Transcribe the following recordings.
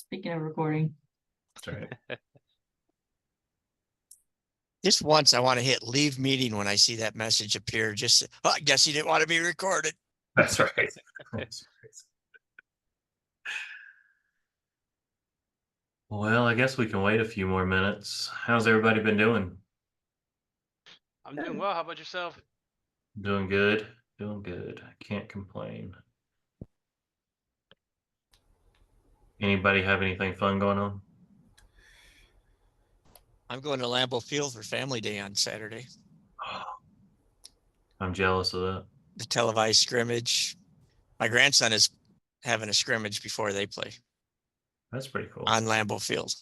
Speaking of recording. That's right. Just once I want to hit leave meeting when I see that message appear. I guess you didn't want to be recorded. That's right. That's right. Well, I guess we can wait a few more minutes. How's everybody been doing? I'm doing well. How about yourself? Doing good. Doing good. I can't complain. Anybody have anything fun going on? I'm going to Lambeau Field for Family Day on Saturday. I'm jealous of that. The televised scrimmage. My grandson is having a scrimmage before they play That's pretty cool. on Lambeau Field.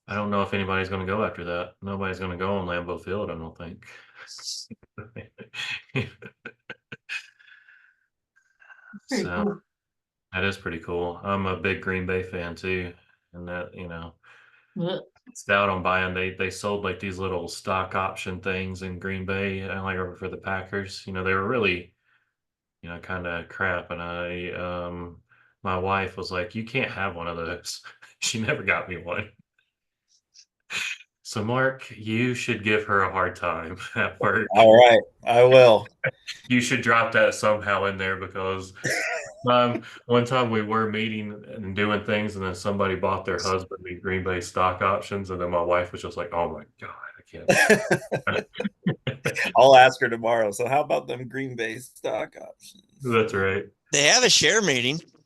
I don't know if anybody's going to go after that. Nobody's going to go on Lambeau Field, I don't think. Pretty So cool. that is pretty cool. I'm a big Green Bay fan too, and that Ugh. it's out on buying. They sold like these little stock option things in Green Bay, like over for the Packers. They were really, kind of crap. And my wife was like, "You can't have one of those." She never got me one. So Mark, you should give her a hard time at work. All right, I will. You should drop that somehow in there because one time we were meeting and doing things, and then somebody bought their husband the Green Bay stock options, and then my wife was just like, "Oh my God, I can't." I'll ask her tomorrow. So how about them Green Bay stock options? That's right. They have a share meeting, Do they?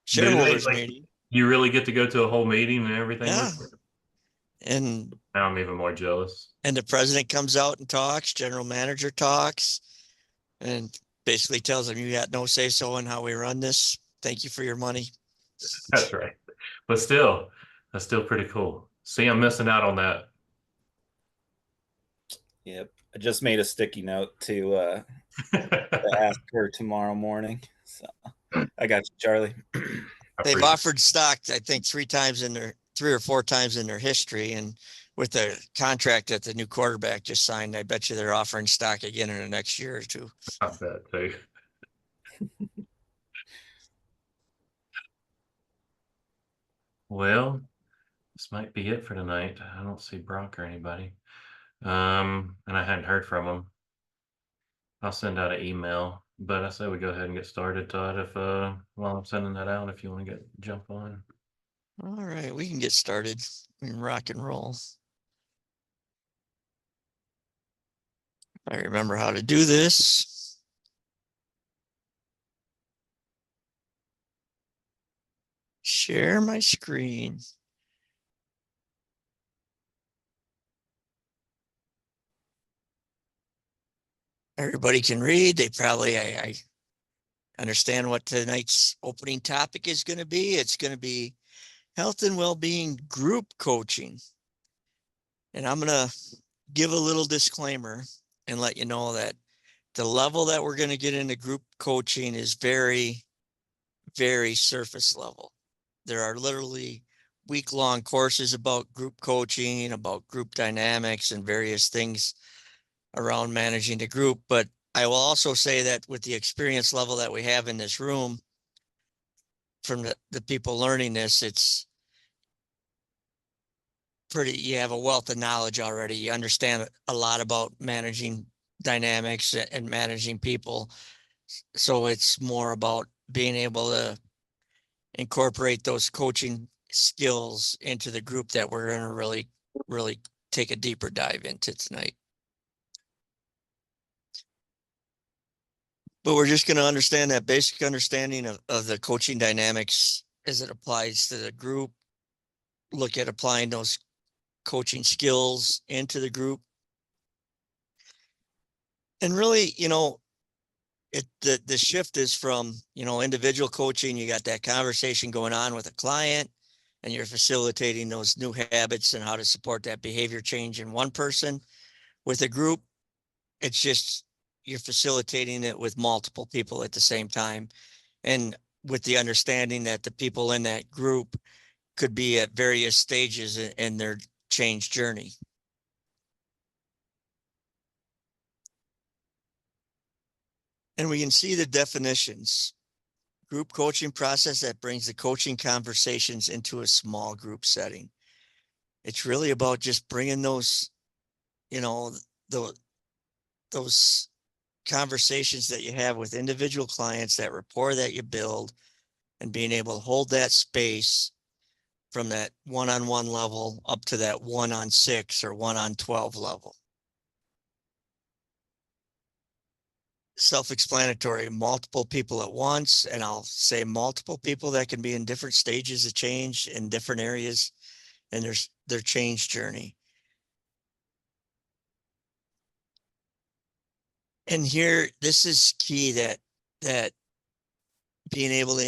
shareholders Like, meeting. you really get to go to a whole meeting and everything? Yeah. with it? And Now I'm even more jealous. the president comes out and talks, general manager talks, and basically tells them you got no say so in how we run this. Thank you for your money. That's right. But still, that's still pretty cool. See, I'm missing out on that. Yep. I just made a sticky note to ask her tomorrow morning. So I got you, Charlie. They've offered stock, I think, three or four times in their history. And with the contract that the new quarterback just signed, I bet you they're offering stock again in the next year or two. I bet too. Well, this might be it for tonight. I don't see Brock or anybody. And I hadn't heard from him. I'll send out an email, but I say we go ahead and get started, Todd. If while I'm sending that out, if you want to jump on. All right, we can get started. We can rock and roll. I remember how to do this. Share my screen. Everybody can read. They probably, I understand what tonight's opening topic is going to be. It's going to be health and well-being group coaching. And I'm going to give a little disclaimer and let you know that the level that we're going to get into group coaching is very, very surface level. There are literally week-long courses about group coaching, about group dynamics and various things around managing the group. But I will also say that with the experience level that we have in this room from the people learning this, it's pretty, you have a wealth of knowledge already. You understand a lot about managing dynamics and managing people. So it's more about being able to incorporate those coaching skills into the group that we're going to really, really take a deeper dive into tonight. But we're just going to understand that basic understanding of the coaching dynamics as it applies to the group, look at applying those coaching skills into the group. And really, the shift is from, individual coaching. You got that conversation going on with a client and you're facilitating those new habits and how to support that behavior change in one person. With a group, it's just, you're facilitating it with multiple people at the same time. And with the understanding that the people in that group could be at various stages in their change journey. And we can see the definitions group coaching process that brings the coaching conversations into a small group setting. It's really about just bringing those, you know, those conversations that you have with individual clients, that rapport that you build, and being able to hold that space from that one-on-one level up to that 1-on-6 or 1-on-12 level. Self-explanatory, multiple people at once, and I'll say multiple people that can be in different stages of change in different areas and their change journey. And here, this is key, that being able to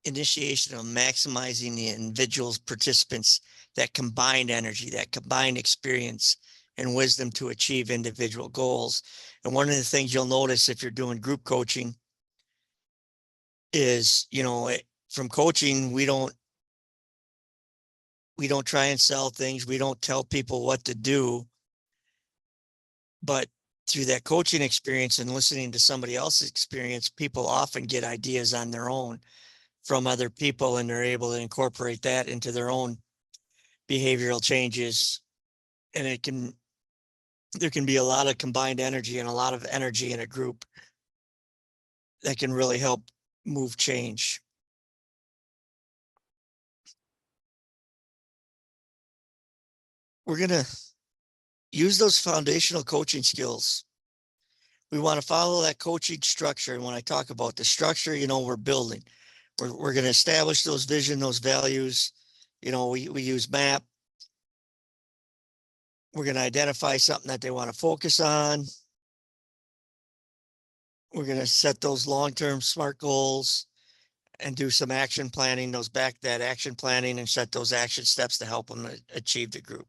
initiation of maximizing the individual's participants, that combined energy, that combined experience and wisdom to achieve individual goals. And one of the things you'll notice if you're doing group coaching is, from coaching, we don't try and sell things. We don't tell people what to do. But through that coaching experience and listening to somebody else's experience, people often get ideas on their own from other people, and they're able to incorporate that into their own behavioral changes. And there can be a lot of combined energy and a lot of energy in a group that can really help move change. We're going to use those foundational coaching skills. We want to follow that coaching structure. And when I talk about the structure, we're building. We're going to establish those vision, those values. We use MAP. We're going to identify something that they want to focus on. We're going to set those long-term SMART goals and do some action planning, that action planning, and set those action steps to help them achieve the group.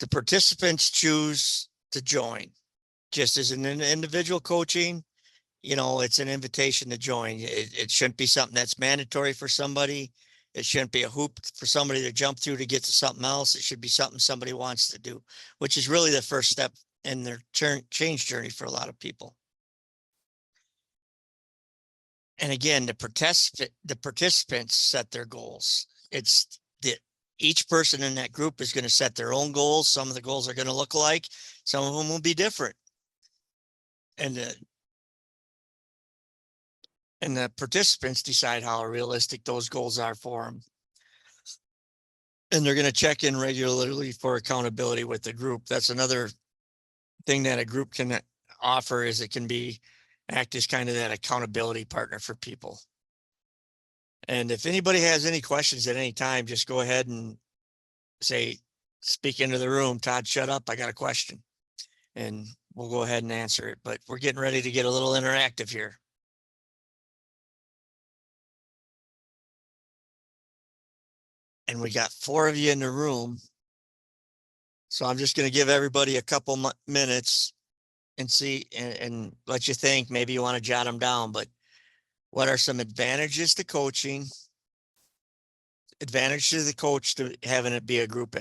The participants choose to join. Just as an individual coaching, it's an invitation to join. It shouldn't be something that's mandatory for somebody. It shouldn't be a hoop for somebody to jump through to get to something else. It should be something somebody wants to do, which is really the first step in their change journey for a lot of people. And again, the participants set their goals. It's each person in that group is going to set their own goals. Some of the goals are going to look alike. Some of them will be different. And the participants decide how realistic those goals are for them. And they're going to check in regularly for accountability with the group. That's another thing that a group can offer, is it can act as kind of that accountability partner for people. And if anybody has any questions at any time, just go ahead and speak into the room. Todd, shut up. I got a question. And we'll go ahead and answer it. But we're getting ready to get a little interactive here. And we got 4 of you in the room. So I'm just going to give everybody a couple minutes and see and let you think. Maybe you want to jot them down, but what are some advantages to coaching? Advantage to the coach to having it be a group.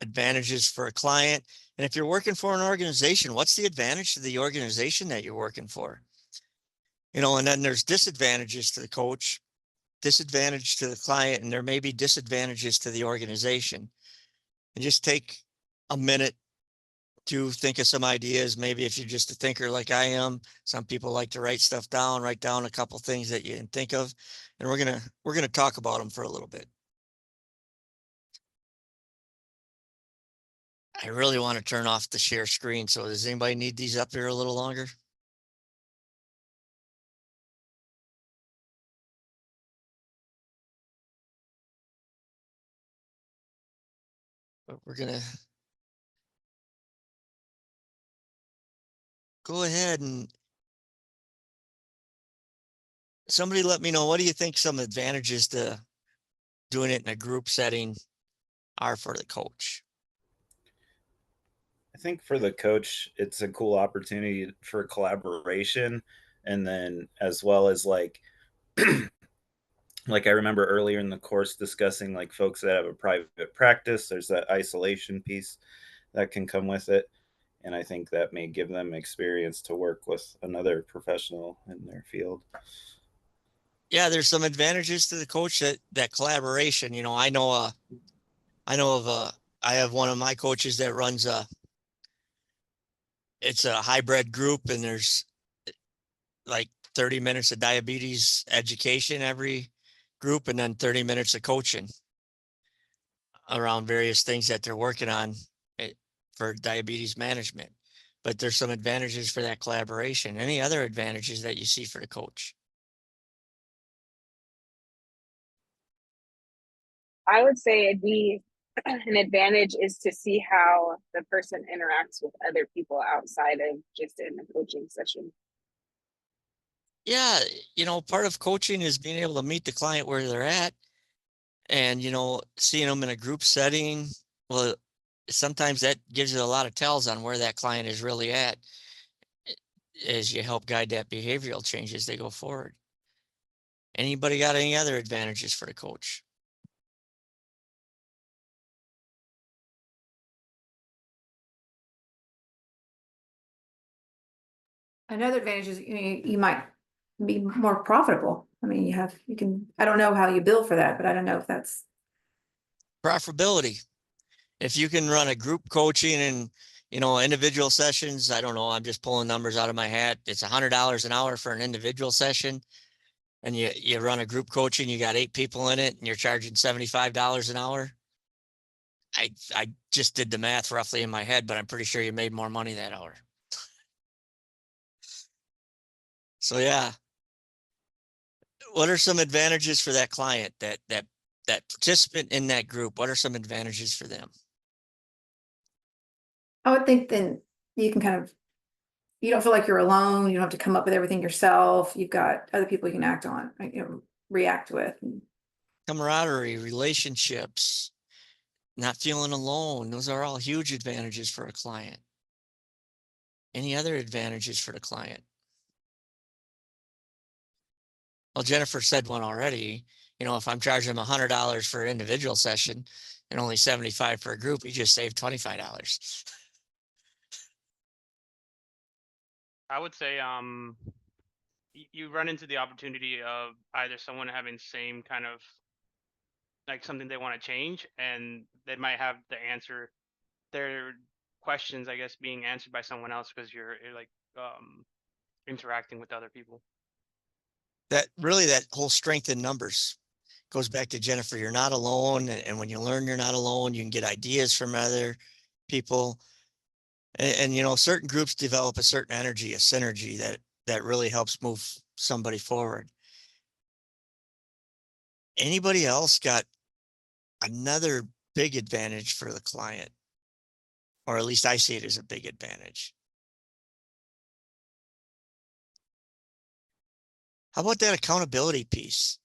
Advantages for a client. And if you're working for an organization, what's the advantage to the organization that you're working for? And then there's disadvantages to the coach, disadvantage to the client, and there may be disadvantages to the organization. And just take a minute to think of some ideas. Maybe if you're just a thinker like I am, some people like to write stuff down, write down a couple things that you can think of, and we're gonna talk about them for a little bit. I really want to turn off the share screen. So does anybody need these up here a little longer? But we're gonna go ahead and somebody let me know, what do you think some advantages to doing it in a group setting are for the coach? I think for the coach, it's a cool opportunity for collaboration. And then as well as like I remember earlier in the course discussing like folks that have a private practice, there's that isolation piece that can come with it. and I think that may give them experience to work with another professional in their field. Yeah, there's some advantages to the coach that collaboration. You know, I have one of my coaches that runs it's a hybrid group, and there's like 30 minutes of diabetes education every group, and then 30 minutes of coaching around various things that they're working on for diabetes management. But there's some advantages for that collaboration. Any other advantages that you see for the coach? I would say it'd be an advantage is to see how the person interacts with other people outside of just in the coaching session. Yeah, you know, part of coaching is being able to meet the client where they're at, and, you know, seeing them in a group setting. Well, sometimes that gives you a lot of tells on where that client is really at as you help guide that behavioral change as they go forward. Anybody got any other advantages for the coach? Another advantage is you might be more profitable. I mean, I don't know how you bill for that, but I don't know if that's. Profitability. If you can run a group coaching and, you know, individual sessions, I don't know, I'm just pulling numbers out of my hat. It's $100 an hour for an individual session. And you run a group coaching, you got 8 people in it, and you're charging $75 an hour. I just did the math roughly in my head, but I'm pretty sure you made more money that hour. So yeah. What are some advantages for that client, that participant in that group? What are some advantages for them? I would think then you can you don't feel like you're alone. You don't have to come up with everything yourself. You've got other people you can act on, react with. Camaraderie, relationships, not feeling alone. Those are all huge advantages for a client. Any other advantages for the client? Well, Jennifer said one already. You know, if I'm charging them $100 for an individual session and only $75 for a group, you just saved $25. I would say you run into the opportunity of either someone having same kind of like something they want to change, and they might have the answer, their questions, I guess, being answered by someone else because you're like interacting with other people. That whole strength in numbers goes back to Jennifer. You're not alone. And when you learn you're not alone, you can get ideas from other people. And you know, certain groups develop a certain energy, a synergy that really helps move somebody forward. Anybody else got another big advantage for the client? Or at least I see it as a big advantage. How about that accountability piece?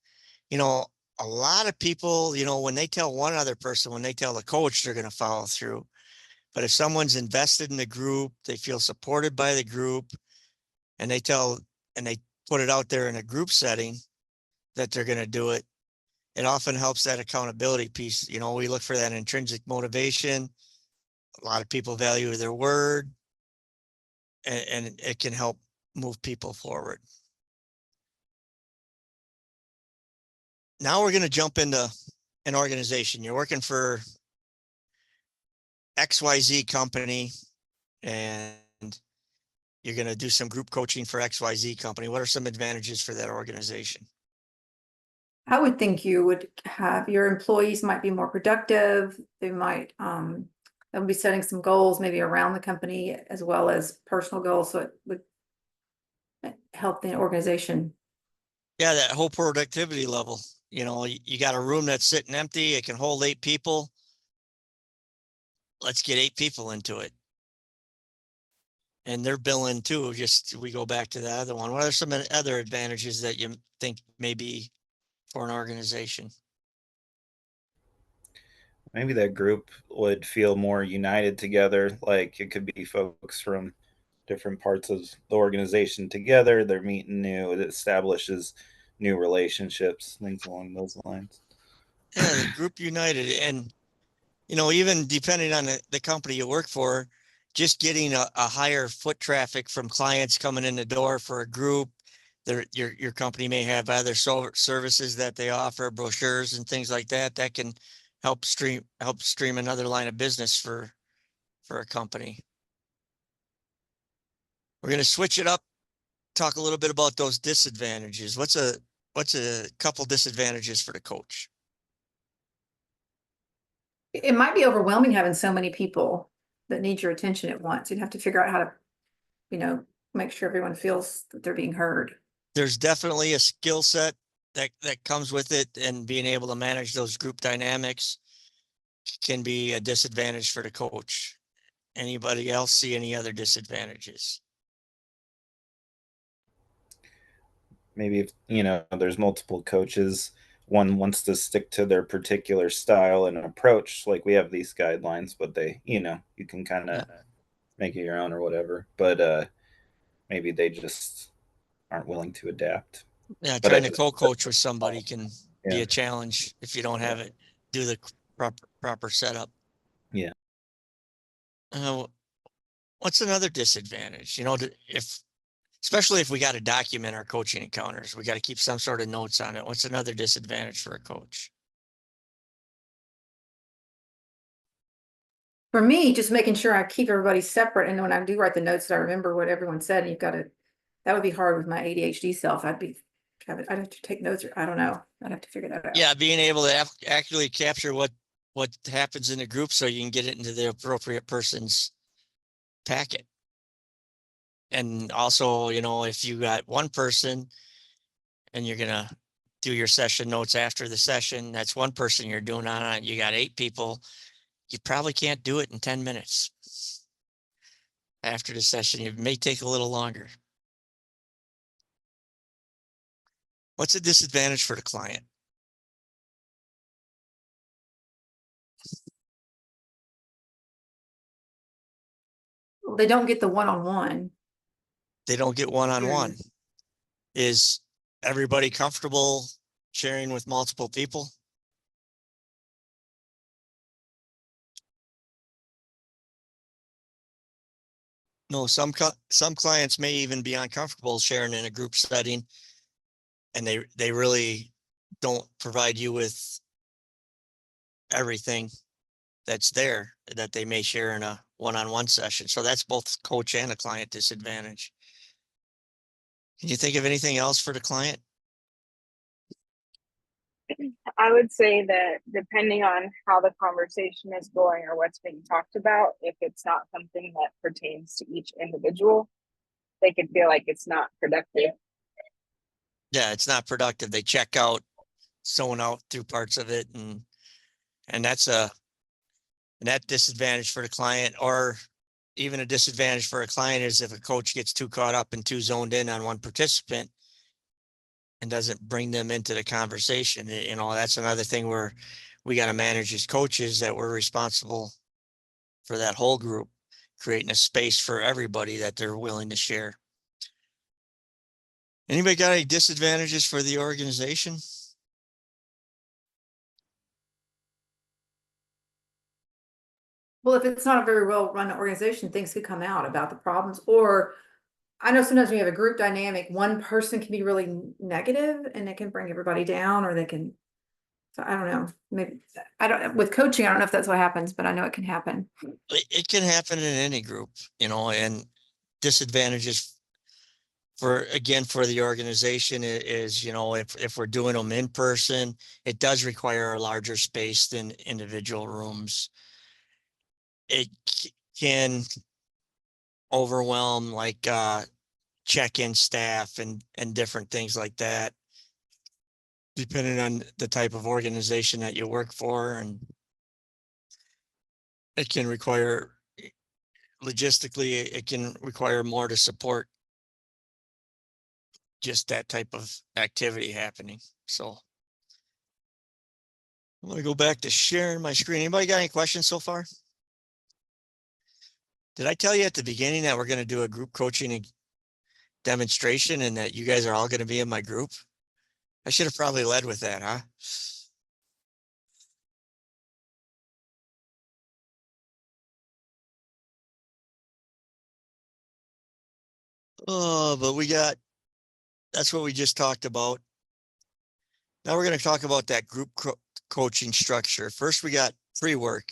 You know, a lot of people, you know, when they tell one other person, when they tell the coach, they're going to follow through. But if someone's invested in the group, they feel supported by the group, and they put it out there in a group setting that they're going to do it, it often helps that accountability piece. You know, we look for that intrinsic motivation. A lot of people value their word, and it can help move people forward. Now we're going to jump into an organization. You're working for XYZ company, and you're going to do some group coaching for XYZ company. What are some advantages for that organization? I would think you would have your employees might be more productive. They might they'll be setting some goals maybe around the company as well as personal goals. So it would help the organization. Yeah, that whole productivity level. You know, you got a room that's sitting empty. It can hold 8 people. Let's get 8 people into it. And they're billing too. Just we go back to the other one. What are some other advantages that you think maybe for an organization? Maybe that group would feel more united together. Like it could be folks from different parts of the organization together. They're meeting new. It establishes new relationships, things along those lines. Yeah, the group united. And, you know, even depending on the company you work for, just getting a higher foot traffic from clients coming in the door for a group. Your company may have other services that they offer, brochures and things like that, that can help stream another line of business for a company. We're going to switch it up, talk a little bit about those disadvantages. What's a couple disadvantages for the coach? It might be overwhelming having so many people that need your attention at once. You'd have to figure out how to, make sure everyone feels that they're being heard. There's definitely a skill set that comes with it, and being able to manage those group dynamics can be a disadvantage for the coach. Anybody else see any other disadvantages? Maybe if there's multiple coaches, one wants to stick to their particular style and approach. Like, we have these guidelines, but they, you can kind of make it your own or whatever. But maybe they just aren't willing to adapt. Yeah, But trying to co-coach with somebody can be Yeah. a challenge if you don't have it, do the proper setup. Yeah. What's another disadvantage? Especially if we got to document our coaching encounters, we got to keep some sort of notes on it. What's another disadvantage for a coach? For me, just making sure I keep everybody separate, and when I do write the notes, that I remember what everyone said. And that would be hard with my ADHD self. I'd have to take notes, or I don't know. I'd have to figure that out. Yeah, being able to accurately capture what happens in the group so you can get it into the appropriate person's packet. And also, if you got one person and you're going to do your session notes after the session, that's one person you're doing on it. You got 8 people. You probably can't do it in 10 minutes. After the session, it may take a little longer. What's a disadvantage for the client? They don't get the one-on-one. They don't get one-on-one. Is everybody comfortable sharing with multiple people? No, some clients may even be uncomfortable sharing in a group setting, and they really don't provide you with everything that's there that they may share in a one-on-one session. So that's both coach and a client disadvantage. Can you think of anything else for the client? I would say that depending on how the conversation is going or what's being talked about, if it's not something that pertains to each individual, they could feel like it's not productive. Yeah, it's not productive. They check out, zone out through parts of it, and that's a net disadvantage for the client. Or even a disadvantage for a client is if a coach gets too caught up and too zoned in on one participant and doesn't bring them into the conversation. That's another thing where we got to manage as coaches, that we're responsible for that whole group, creating a space for everybody that they're willing to share. Anybody got any disadvantages for the organization? Well, if it's not a very well-run organization, things could come out about the problems. Or I know sometimes when you have a group dynamic, one person can be really negative and it can bring everybody down, or they can. So I don't know. Maybe with coaching, I don't know if that's what happens, but I know it can happen. It can happen in any group, and disadvantages for the organization is, if we're doing them in person, it does require a larger space than individual rooms. It can overwhelm, like check-in staff and different things like that, depending on the type of organization that you work for. And it can require, logistically, it can require more to support just that type of activity happening. So I'm going to go back to sharing my screen. Anybody got any questions so far? Did I tell you at the beginning that we're going to do a group coaching demonstration and that you guys are all going to be in my group? I should have probably led with that, huh? Oh, but that's what we just talked about. Now we're going to talk about that group coaching structure. First, we got pre-work.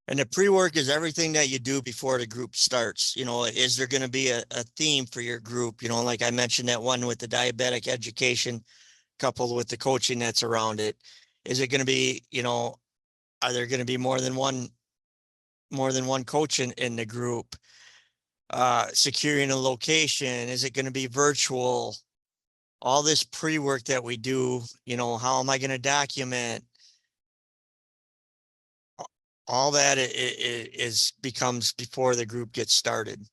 And the pre-work is everything that you do before the group starts. You know, is there going to be a theme for your group? You know, like I mentioned that one with the diabetic education coupled with the coaching that's around it. Is it going to be, you know, are there going to be more than one coach in the group? Securing a location, is it going to be virtual? All this pre-work that we do, you know, how am I going to document? All that becomes before the group gets started,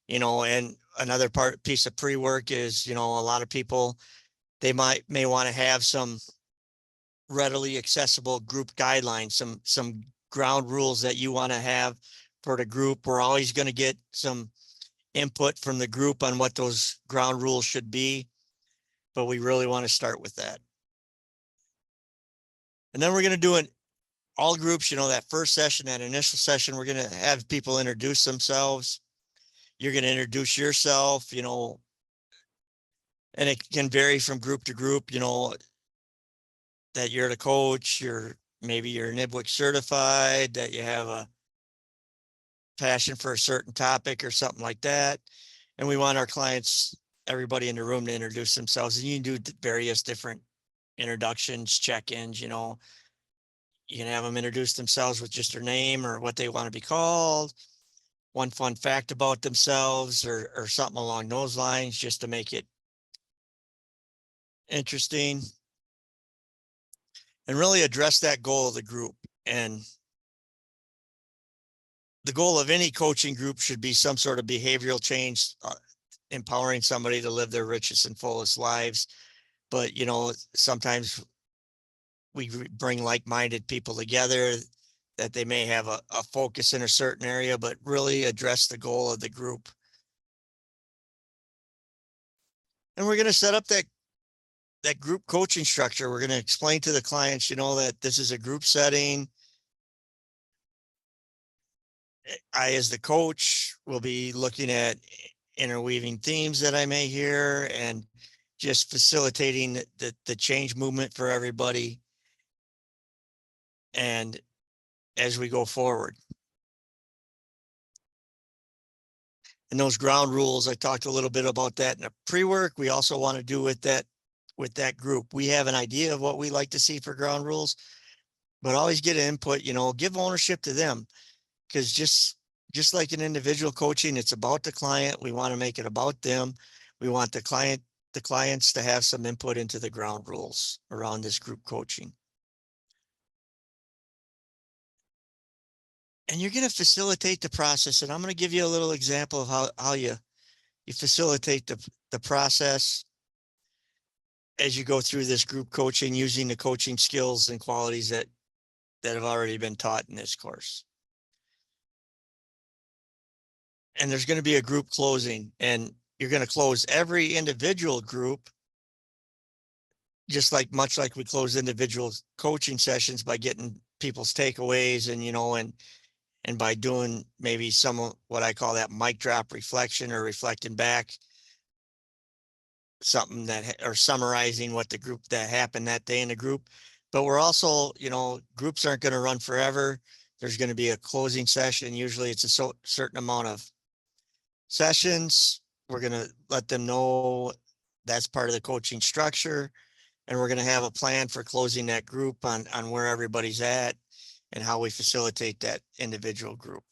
you know. And another piece of pre-work is, you know, a lot of people, they may want to have some readily accessible group guidelines, some ground rules that you want to have for the group. We're always going to get some input from the group on what those ground rules should be, but we really want to start with that. And then we're going to do all groups, you know, that first session, that initial session, we're going to have people introduce themselves. You're going to introduce yourself, you know, and it can vary from group to group, you know, that you're the coach, maybe you're NIBWIC certified, that you have a passion for a certain topic or something like that. And we want our clients, everybody in the room, to introduce themselves. And you can do various different introductions, check-ins, you know. You can have them introduce themselves with just their name or what they want to be called, one fun fact about themselves, or something along those lines, just to make it interesting and really address that goal of the group. And the goal of any coaching group should be some sort of behavioral change, empowering somebody to live their richest and fullest lives. But, you know, sometimes we bring like-minded people together that they may have a focus in a certain area, but really address the goal of the group. And we're going to set up that group coaching structure. We're going to explain to the clients, you know, that this is a group setting. I, as the coach, will be looking at interweaving themes that I may hear and just facilitating the change movement for everybody. And as we go forward. And those ground rules, I talked a little bit about that in the pre-work. We also want to do with that group. We have an idea of what we like to see for ground rules, but always get input, you know, give ownership to them. Because just like an individual coaching, it's about the client. We want to make it about them. We want the clients to have some input into the ground rules around this group coaching. And you're going to facilitate the process. And I'm going to give you a little example of how you facilitate the process as you go through this group coaching, using the coaching skills and qualities that have already been taught in this course. And there's going to be a group closing, and you're going to close every individual group, just much like we close individual coaching sessions, by getting people's takeaways and, you know, and by doing maybe some of what I call that mic drop reflection, or reflecting back something or summarizing what the group that happened that day in the group. But we're also, you know, groups aren't going to run forever. There's going to be a closing session. Usually it's a certain amount of sessions. We're going to let them know that's part of the coaching structure. And we're going to have a plan for closing that group on where everybody's at and how we facilitate that individual group.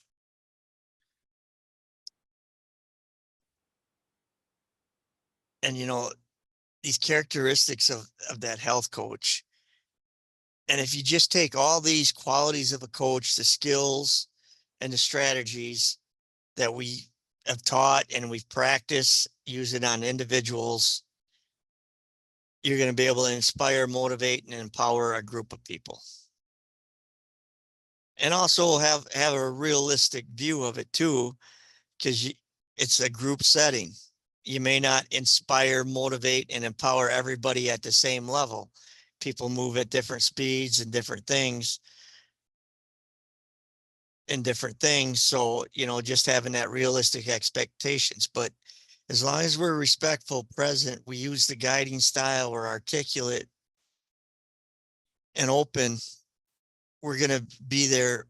And, you know, these characteristics of that health coach. And if you just take all these qualities of a coach, the skills and the strategies that we have taught and we've practiced using on individuals, you're going to be able to inspire, motivate, and empower a group of people. And also have a realistic view of it too, because it's a group setting. You may not inspire, motivate, and empower everybody at the same level. People move at different speeds and different things. So, you know, just having that realistic expectations. But As long as we're respectful, present, we use the guiding style, we're articulate and open, we're going to be there.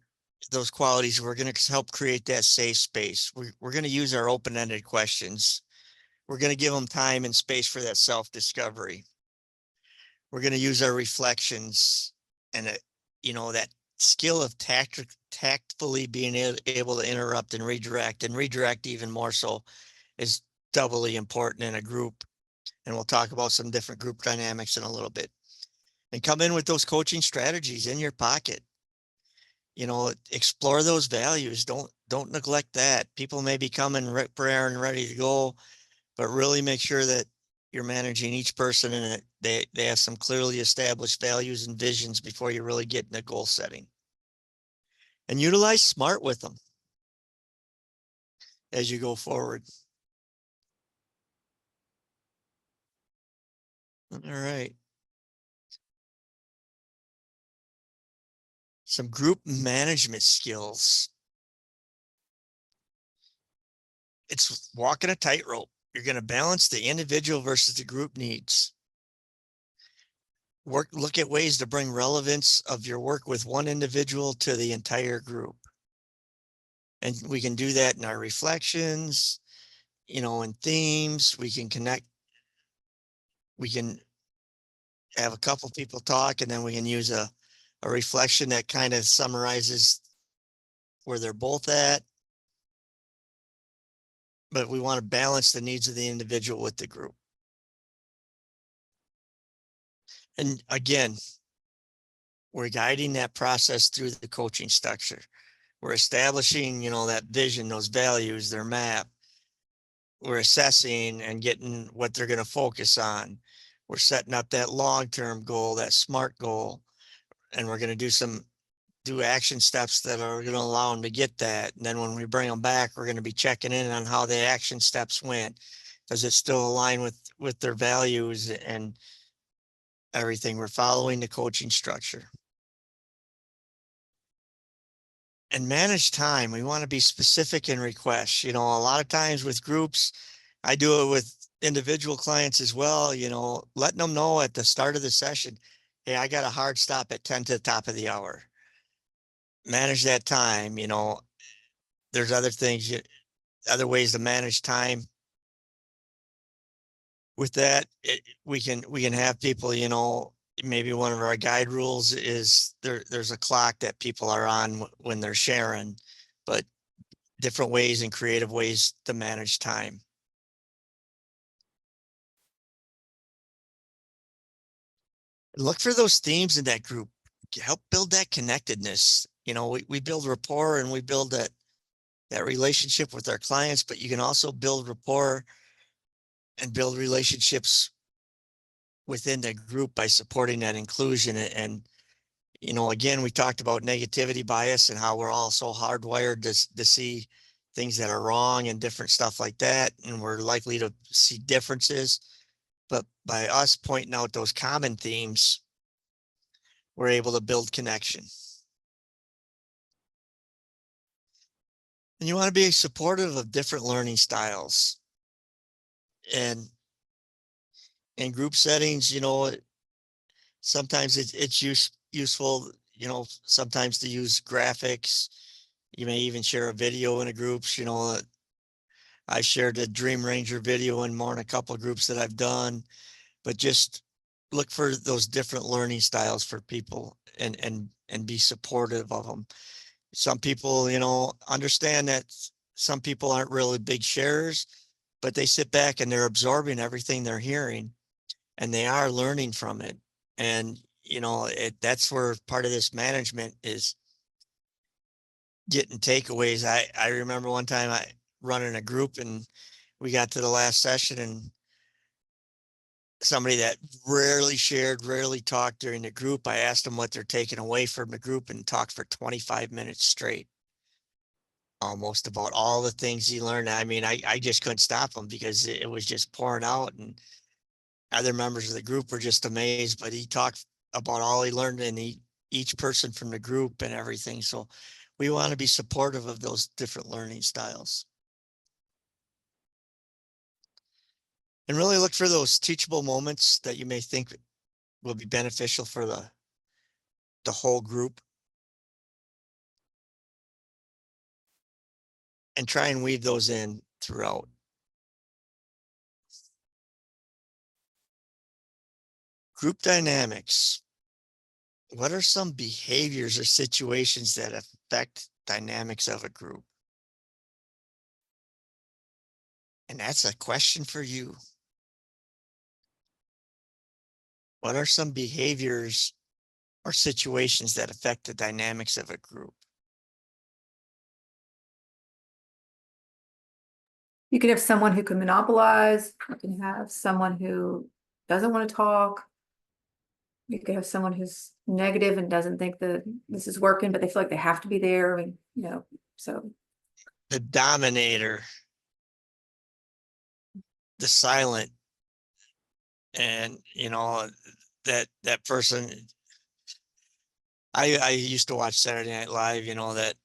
Those qualities, we're going to help create that safe space. We're going to use our open-ended questions. We're going to give them time and space for that self-discovery. We're going to use our reflections and, that skill of tactfully being able to interrupt and redirect even more so is doubly important in a group. And we'll talk about some different group dynamics in a little bit. And come in with those coaching strategies in your pocket. Explore those values. Don't neglect that. People may be coming prepared and ready to go, but really make sure that you're managing each person and they have some clearly established values and visions before you really get into goal setting. And utilize SMART with them as you go forward. All right. Some group management skills. It's walking a tightrope. You're going to balance the individual versus the group needs. Look at ways to bring relevance of your work with one individual to the entire group. And we can do that in our reflections, in themes. We can connect. We can have a couple people talk, and then we can use a reflection that kind of summarizes where they're both at. But we want to balance the needs of the individual with the group. And again, we're guiding that process through the coaching structure. We're establishing, that vision, those values, their map. We're assessing and getting what they're going to focus on. We're setting up that long-term goal, that SMART goal, and we're going to do action steps that are going to allow them to get that. And then when we bring them back, we're going to be checking in on how the action steps went. Does it still align with their values and everything? We're following the coaching structure. And manage time. We want to be specific in requests. A lot of times with groups, I do it with individual clients as well, letting them know at the start of the session, hey, I got a hard stop at 10 to the top of the hour. Manage that time. There's other things, other ways to manage time. With that, we can have people, maybe one of our guide rules is there's a clock that people are on when they're sharing, but different ways and creative ways to manage time. Look for those themes in that group. Help build that connectedness. We build rapport and we build that relationship with our clients, but you can also build rapport and build relationships within the group by supporting that inclusion. And again, we talked about negativity bias and how we're all so hardwired to see things that are wrong and different stuff like that. And we're likely to see differences. But by us pointing out those common themes, we're able to build connection. And you want to be supportive of different learning styles. And in group settings, sometimes it's useful, sometimes to use graphics. You may even share a video in a groups. I shared a Dream Ranger video in more than a couple of groups that I've done, but just look for those different learning styles for people and be supportive of them. Some people, understand that some people aren't really big sharers, but they sit back and they're absorbing everything they're hearing and they are learning from it. And, that's where part of this management is getting takeaways. I remember one time I running a group and we got to the last session and somebody that rarely shared, rarely talked during the group, I asked them what they're taking away from the group and talked for 25 minutes straight. Almost about all the things he learned. I mean, I just couldn't stop him because it was just pouring out and other members of the group were just amazed, but he talked about all he learned in each person from the group and everything. So we want to be supportive of those different learning styles. And really look for those teachable moments that you may think will be beneficial for the whole group. And try and weave those in throughout. Group dynamics. What are some behaviors or situations that affect dynamics of a group? And that's a question for you. What are some behaviors or situations that affect the dynamics of a group? You can have someone who can monopolize, you can have someone who doesn't want to talk. You could have someone who's negative and doesn't think that this is working, but they feel like they have to be there. I mean, so. The dominator, the silent, and that person. I used to watch Saturday Night Live, that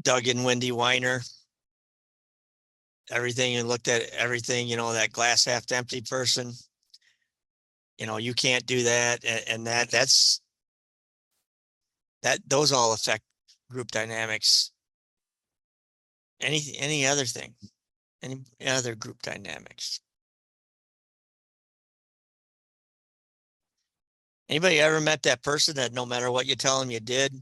Doug and Wendy Weiner. Everything, and looked at everything, that glass half empty person. You can't do that, and those all affect group dynamics. Any other thing, any other group dynamics? Anybody ever met that person that no matter what you tell them you did?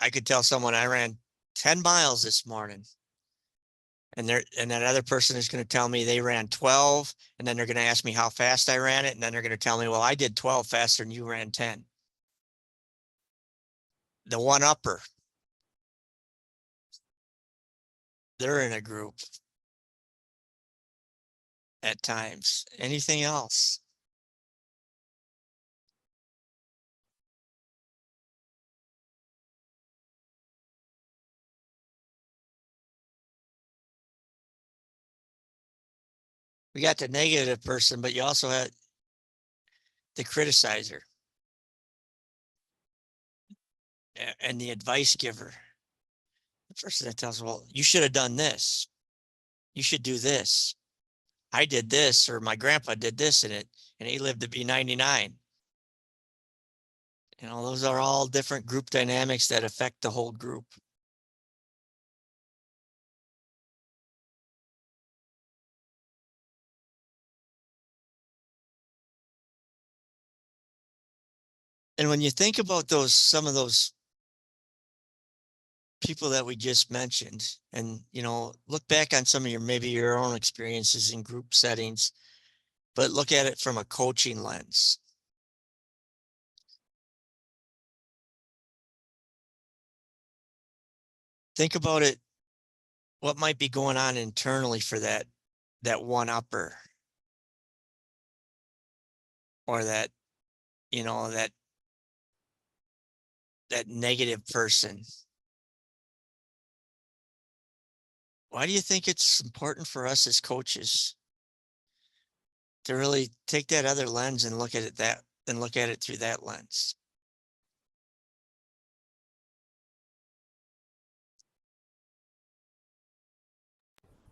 I could tell someone I ran 10 miles this morning. And that other person is going to tell me they ran 12, and then they're going to ask me how fast I ran it, and then they're going to tell me, well, I did 12 faster than you ran 10. The one-upper. They're in a group at times. Anything else? We got the negative person, but you also had the criticizer and the advice giver. The person that tells, well, you should have done this. You should do this. I did this, or my grandpa did this in it, and he lived to be 99. Those are all different group dynamics that affect the whole group. And when you think about some of those people that we just mentioned, and look back on some of maybe your own experiences in group settings, but look at it from a coaching lens. Think about it, what might be going on internally for that one-upper, or that negative person. Why do you think it's important for us as coaches to really take that other lens and look at it through that lens?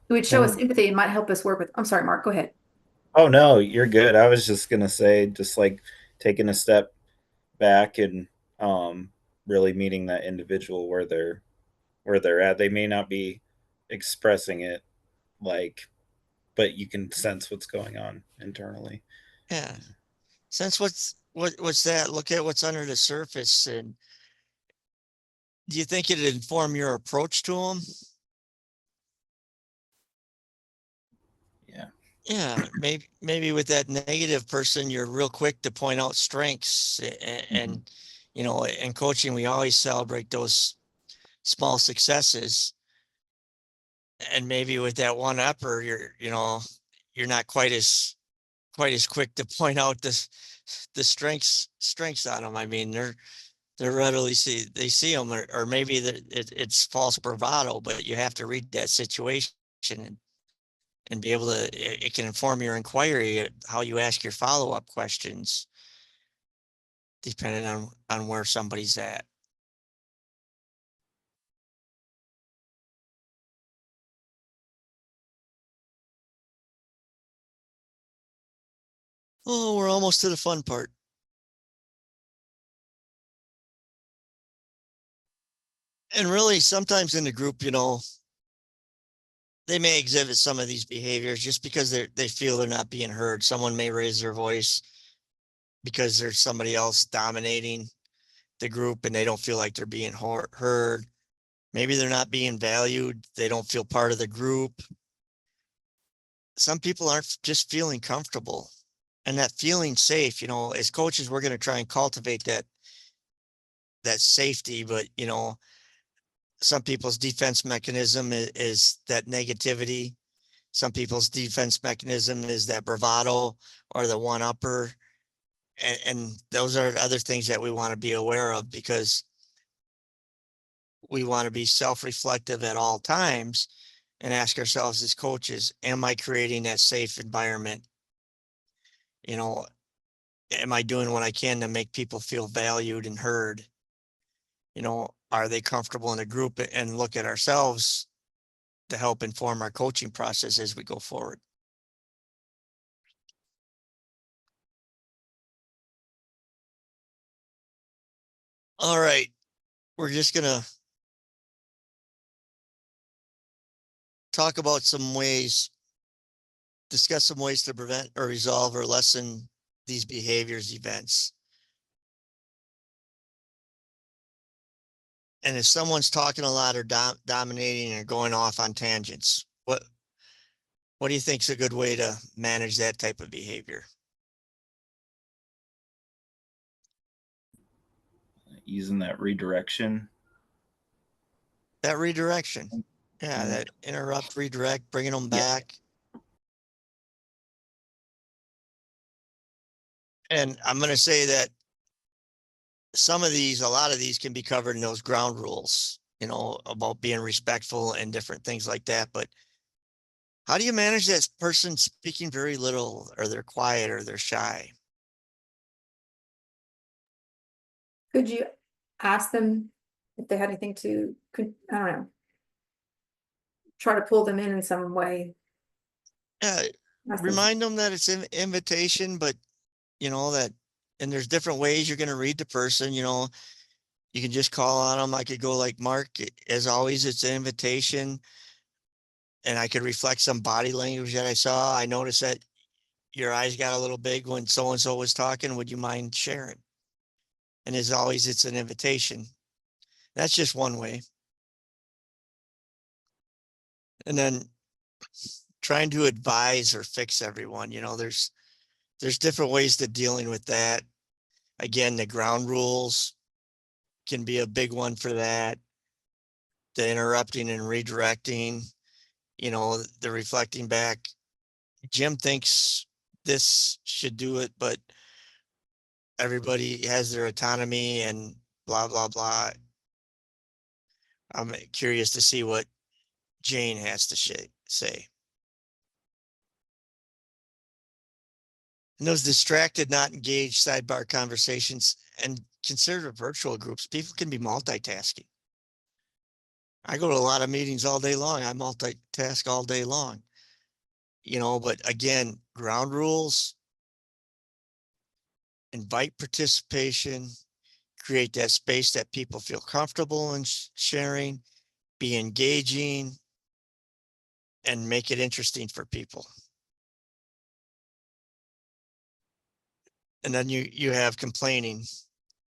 It would show us empathy and might help us work with. I'm sorry, Mark, go ahead. Oh no, you're good. I was just gonna say, just like taking a step back and really meeting that individual where they're at. They may not be expressing it, but you can sense what's going on internally. Yeah. Sense what's that? Look at what's under the surface, and do you think it'd inform your approach to them? Yeah. Yeah, maybe with that negative person, you're real quick to point out strengths, and in coaching, we always celebrate those small successes. And maybe with that one upper, you're not quite as quick to point out the strengths on them. I mean, they're readily see them, or maybe it's false bravado, but you have to read that situation and be able to, it can inform your inquiry, how you ask your follow-up questions, depending on where somebody's at. Oh, we're almost to the fun part. And really, sometimes in the group, they may exhibit some of these behaviors just because they feel they're not being heard. Someone may raise their voice because there's somebody else dominating the group and they don't feel like they're being heard. Maybe they're not being valued. They don't feel part of the group. Some people aren't just feeling comfortable, and that feeling safe, as coaches, we're going to try and cultivate that safety, but some people's defense mechanism is that negativity. Some people's defense mechanism is that bravado or the one upper. And those are other things that we want to be aware of, because we want to be self-reflective at all times and ask ourselves as coaches, am I creating that safe environment? Am I doing what I can to make people feel valued and heard? Are they comfortable in a group, and look at ourselves to help inform our coaching process as we go forward. All right, we're just gonna talk about discuss some ways to prevent or resolve or lessen these behaviors events. And if someone's talking a lot or dominating or going off on tangents, what do you think is a good way to manage that type of behavior? Using that redirection. That redirection. Yeah, that interrupt, redirect, bringing them back. And I'm going to say that a lot of these can be covered in those ground rules, about being respectful and different things like that. But how do you manage that person speaking very little, or they're quiet, or they're shy? Could you ask them if they had anything I don't know, try to pull them in some way? Yeah, remind them that it's an invitation, but that, and there's different ways you're going to read the person. You can just call on them. I could go like, Mark, as always, it's an invitation. And I could reflect some body language that I saw. I noticed that your eyes got a little big when so-and-so was talking. Would you mind sharing? And as always, it's an invitation. That's just one way. And then trying to advise or fix everyone, there's different ways to dealing with that. Again, the ground rules can be a big one for that. The interrupting and redirecting, the reflecting back. Jim thinks this should do it, but everybody has their autonomy and blah, blah, blah. I'm curious to see what Jane has to say. And those distracted, not engaged sidebar conversations, and consider virtual groups. People can be multitasking. I go to a lot of meetings all day long. I multitask all day long. But again, ground rules, invite participation, create that space that people feel comfortable in sharing, be engaging, and make it interesting for people. And then you have complaining.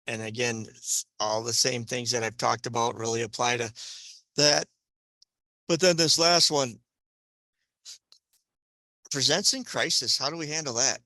And again, it's all the same things that I've talked about really apply to that. But then this last one, presents in crisis. How do we handle that?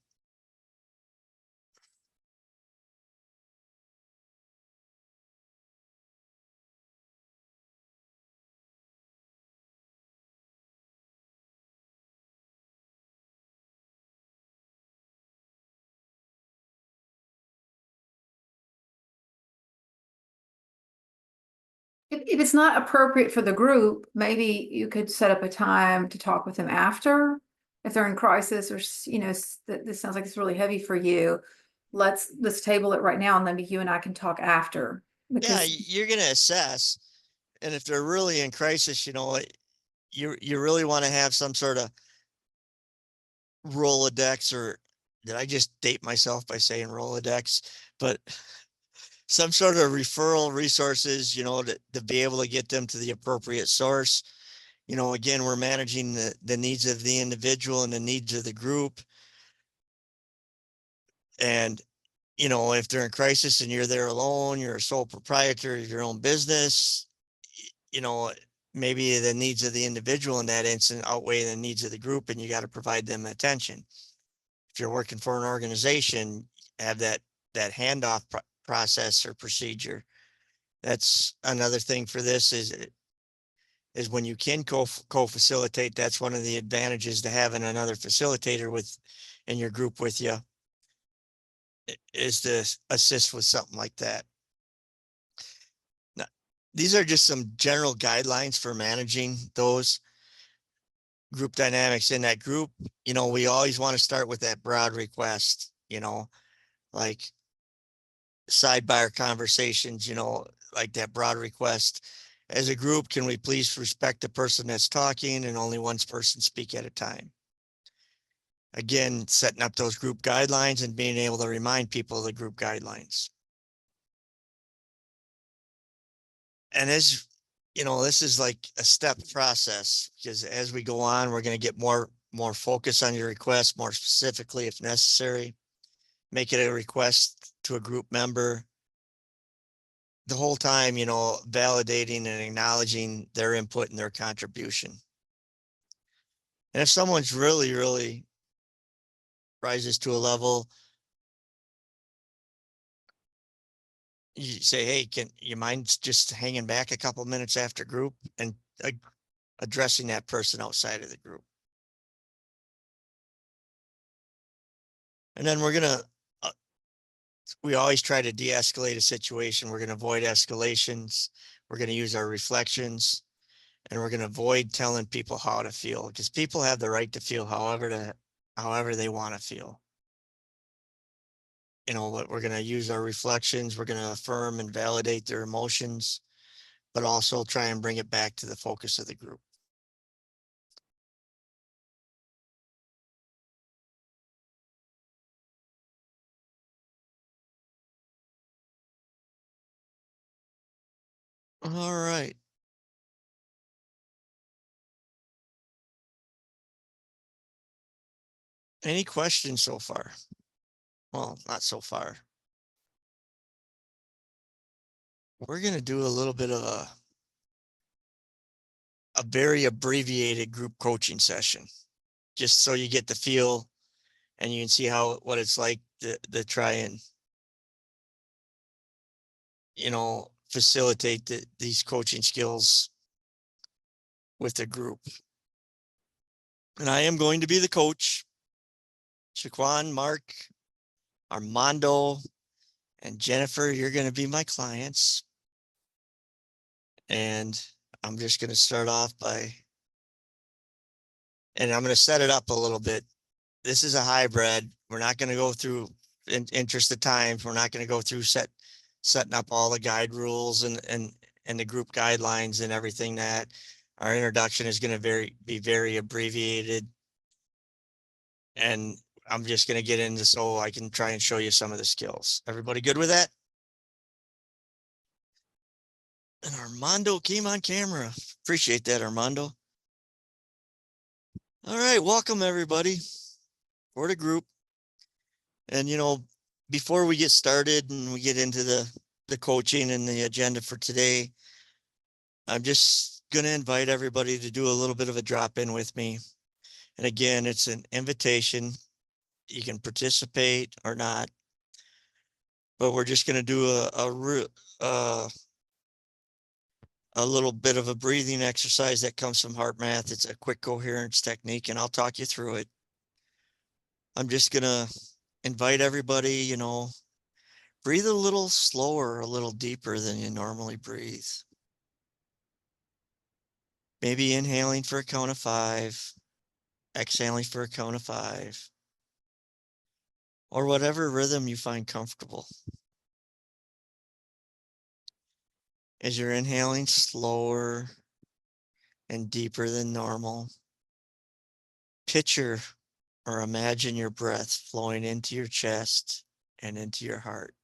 If it's not appropriate for the group, maybe you could set up a time to talk with them after. If they're in crisis, or this sounds like it's really heavy for you. Let's table it right now, and maybe you and I can talk after. Yeah, you're going to assess. And if they're really in crisis, you really want to have some sort of Rolodex or did I just date myself by saying Rolodex? But some sort of referral resources, to be able to get them to the appropriate source. Again, we're managing the needs of the individual and the needs of the group. And, if they're in crisis and you're there alone, you're a sole proprietor of your own business, maybe the needs of the individual in that instant outweigh the needs of the group, and you got to provide them attention. If you're working for an organization, have that handoff process or procedure. That's another thing for this is when you can co-facilitate, that's one of the advantages to having another facilitator in your group with you, is to assist with something like that. Now, these are just some general guidelines for managing those group dynamics in that group. We always want to start with that broad request, like sidebar conversations, like that broad request. As a group, can we please respect the person that's talking and only one person speak at a time? Again, setting up those group guidelines and being able to remind people of the group guidelines. And as this is like a step process, because as we go on, we're going to get more focus on your request, more specifically if necessary. Make it a request to a group member. The whole time, validating and acknowledging their input and their contribution. And if someone's really, really rises to a level, you say, hey, can you mind just hanging back a couple minutes after group and addressing that person outside of the group? And then we're going to, we always try to de-escalate a situation. We're going to avoid escalations. We're going to use our reflections, and we're going to avoid telling people how to feel, because people have the right to feel however they want to feel. We're going to use our reflections. We're going to affirm and validate their emotions, but also try and bring it back to the focus of the group. All right. Any questions so far? Well, not so far. We're going to do a little bit of a very abbreviated group coaching session, just so you get the feel and you can see what it's like to try and, facilitate these coaching skills with the group. And I am going to be the coach. Shaquan, Mark, Armando, and Jennifer, you're going to be my clients. And I'm just going to start off and I'm going to set it up a little bit. This is a hybrid. We're not going to go through, in interest of time, we're not going to go through setting up all the guide rules and the group guidelines and everything. That our introduction is going to be very abbreviated. And I'm just going to get into, so I can try and show you some of the skills. Everybody good with that? And Armando came on camera. Appreciate that, Armando. All right, welcome everybody for the group. And before we get started and we get into the coaching and the agenda for today, I'm just going to invite everybody to do a little bit of a drop-in with me. And again, it's an invitation. You can participate or not, but we're just going to do a little bit of a breathing exercise that comes from heart math. It's a quick coherence technique, and I'll talk you through it. I'm just going to invite everybody, breathe a little slower, a little deeper than you normally breathe. Maybe inhaling for a count of 5, exhaling for a count of 5, or whatever rhythm you find comfortable. As you're inhaling slower and deeper than normal, picture or imagine your breath flowing into your chest and into your heart.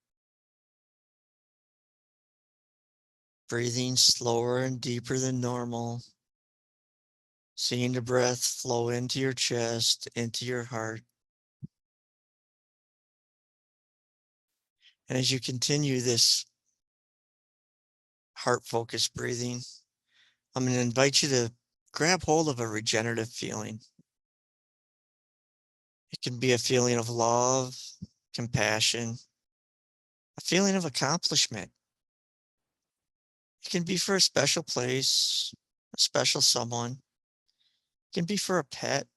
Breathing slower and deeper than normal. Seeing the breath flow into your chest, into your heart. And as you continue this heart-focused breathing, I'm going to invite you to grab hold of a regenerative feeling. It can be a feeling of love, compassion, a feeling of accomplishment. It can be for a special place, a special someone. It can be for a pet.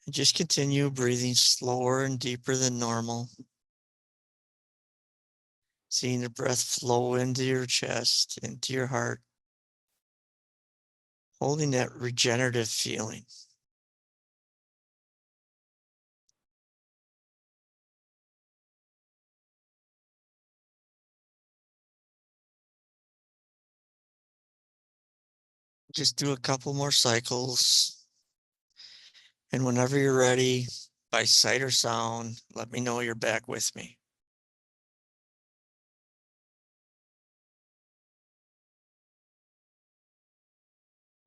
And just continue breathing slower and deeper than normal. Seeing the breath flow into your chest, into your heart. Holding that regenerative feeling. Just do a couple more cycles. And whenever you're ready, by sight or sound, let me know you're back with me.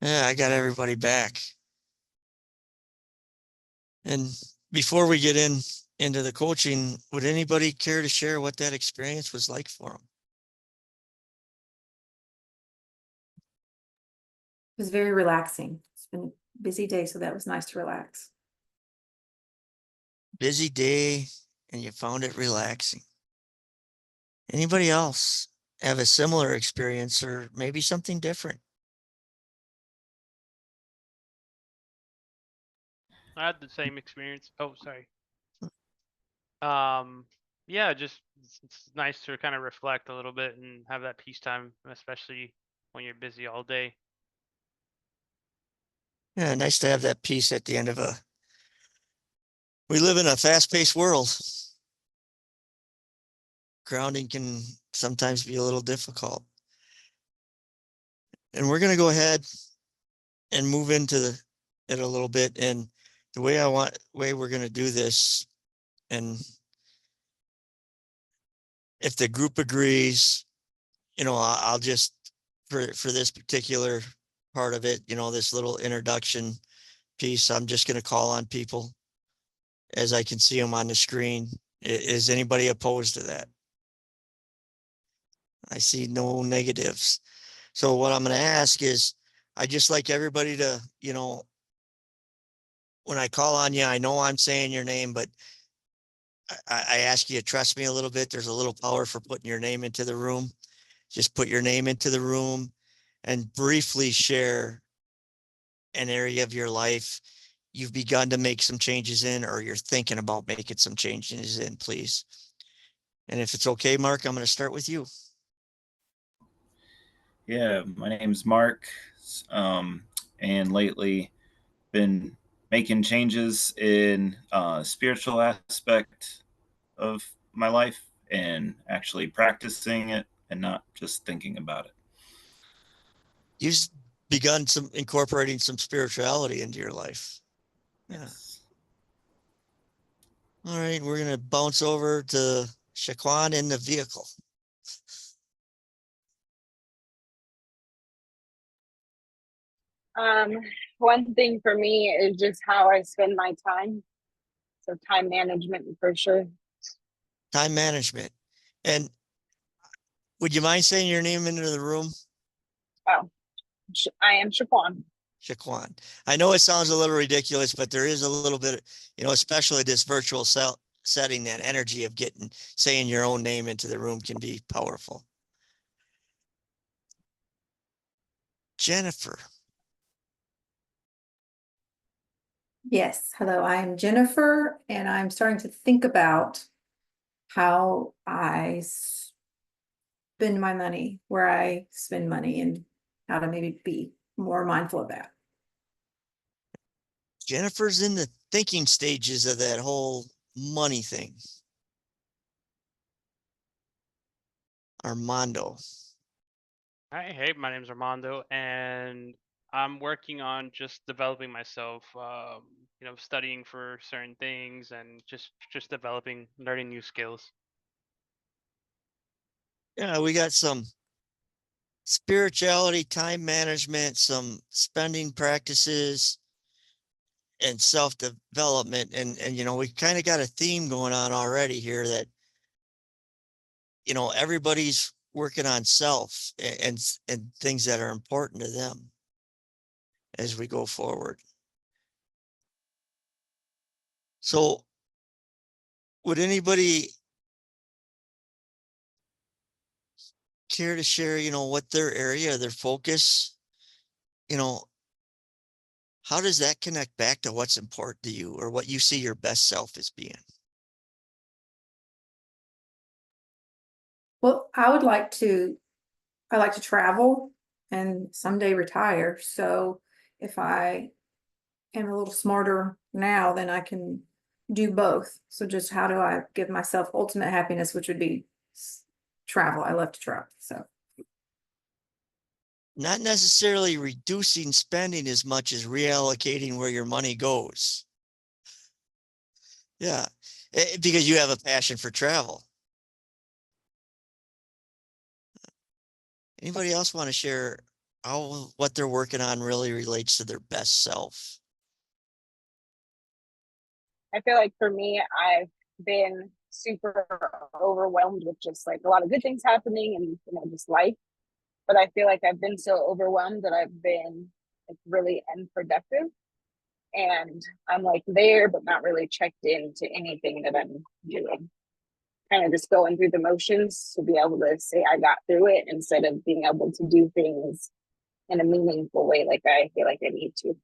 Yeah, I got everybody back. And before we get into the coaching, would anybody care to share what that experience was like for them? It was very relaxing. It's been a busy day, so that was nice to relax. Busy day, and you found it relaxing. Anybody else have a similar experience or maybe something different? I had the same experience. Oh, sorry. Yeah, just it's nice to kind of reflect a little bit and have that peace time, especially when you're busy all day. Yeah, nice to have that peace at the end of we live in a fast-paced world. Grounding can sometimes be a little difficult. And we're going to go ahead and move into it a little bit. And the way we're going to do this, and if the group agrees, I'll just, for this particular part of it, this little introduction piece, I'm just going to call on people as I can see them on the screen. Is anybody opposed to that? I see no negatives. So what I'm going to ask is, I just like everybody to, when I call on you, I know I'm saying your name, but I ask you to trust me a little bit. There's a little power for putting your name into the room. Just put your name into the room and briefly share an area of your life you've begun to make some changes in, or you're thinking about making some changes in, please. And if it's okay, Mark, I'm going to start with you. Yeah, my name's Mark, and lately been making changes in spiritual aspect of my life and actually practicing it and not just thinking about it. You've begun incorporating some spirituality into your life. Yes. All right, we're going to bounce over to Shaquan in the vehicle. One thing for me is just how I spend my time. So time management for sure. Time management. And would you mind saying your name into the room? Oh, I am Shaquan. Shaquan. I know it sounds a little ridiculous, but there is a little bit, especially this virtual setting, that energy of saying your own name into the room can be powerful. Jennifer. Yes, hello, I'm Jennifer, and I'm starting to think about how I spend my money, where I spend money, and how to maybe be more mindful of that. Jennifer's in the thinking stages of that whole money thing. Armando. Hi, hey, my name's Armando, and I'm working on just developing myself, studying for certain things and just developing, learning new skills. Yeah, we got some spirituality, time management, some spending practices, and self-development. And we kind of got a theme going on already here that, everybody's working on self and things that are important to them as we go forward. So would anybody care to share, what their area, their focus, how does that connect back to what's important to you or what you see your best self as being? Well, I like to travel and someday retire. So if I am a little smarter now, then I can do both. So just how do I give myself ultimate happiness, which would be travel. I love to travel. So Not necessarily reducing spending as much as reallocating where your money goes. Yeah, because you have a passion for travel. Anybody else want to share how what they're working on really relates to their best self? I feel like for me, I've been super overwhelmed with just like a lot of good things happening and just life. But I feel like I've been so overwhelmed that I've been like really unproductive. And I'm like there, but not really checked into anything that I'm doing. Kind of just going through the motions to be able to say I got through it instead of being able to do things in a meaningful way like I feel like I need to.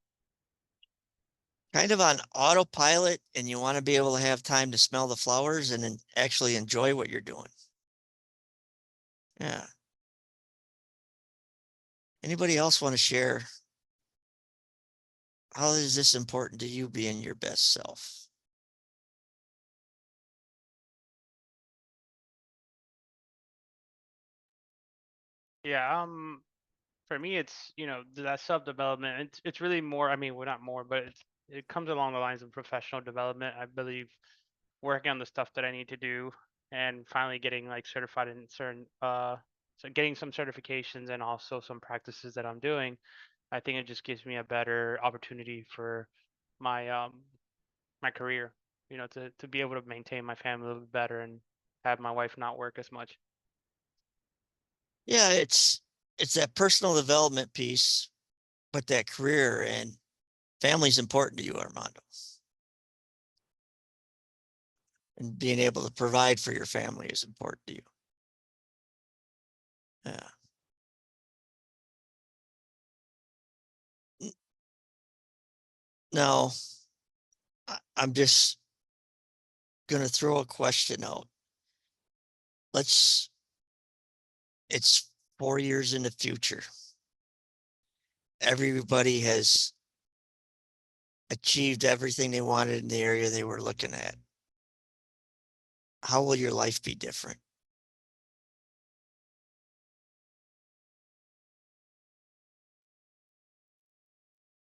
Kind of on autopilot, and you want to be able to have time to smell the flowers and then actually enjoy what you're doing. Yeah. Anybody else want to share? How is this important to you being your best self? Yeah. For me, it's that self development. It's really more. I mean, well, not more, but it comes along the lines of professional development. I believe working on the stuff that I need to do and finally getting like certified in certain so getting some certifications and also some practices that I'm doing. I think it just gives me a better opportunity for my my career. To be able to maintain my family a little bit better and have my wife not work as much. Yeah, it's that personal development piece, but that career and family's important to you, Armando. And being able to provide for your family is important to you. Yeah. Now, I'm just going to throw a question out. It's 4 years in the future. Everybody has achieved everything they wanted in the area they were looking at. How will your life be different?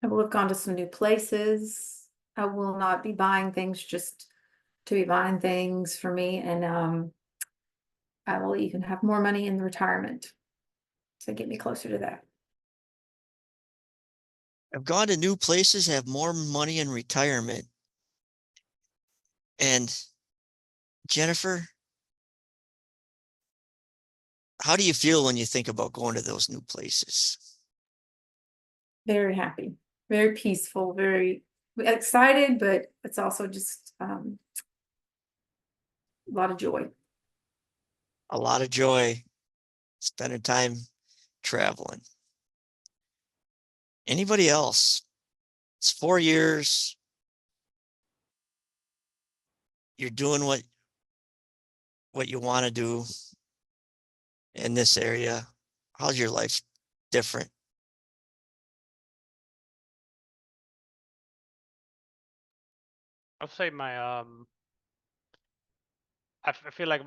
I will have gone to some new places. I will not be buying things just to be buying things for me. And I will even have more money in retirement to get me closer to that. I've gone to new places, have more money in retirement. And Jennifer, how do you feel when you think about going to those new places? Very happy, very peaceful, very excited, but it's also just a lot of joy. A lot of joy spending time traveling. Anybody else? It's 4 years. You're doing what you want to do in this area. How's your life different? I'll say my I feel like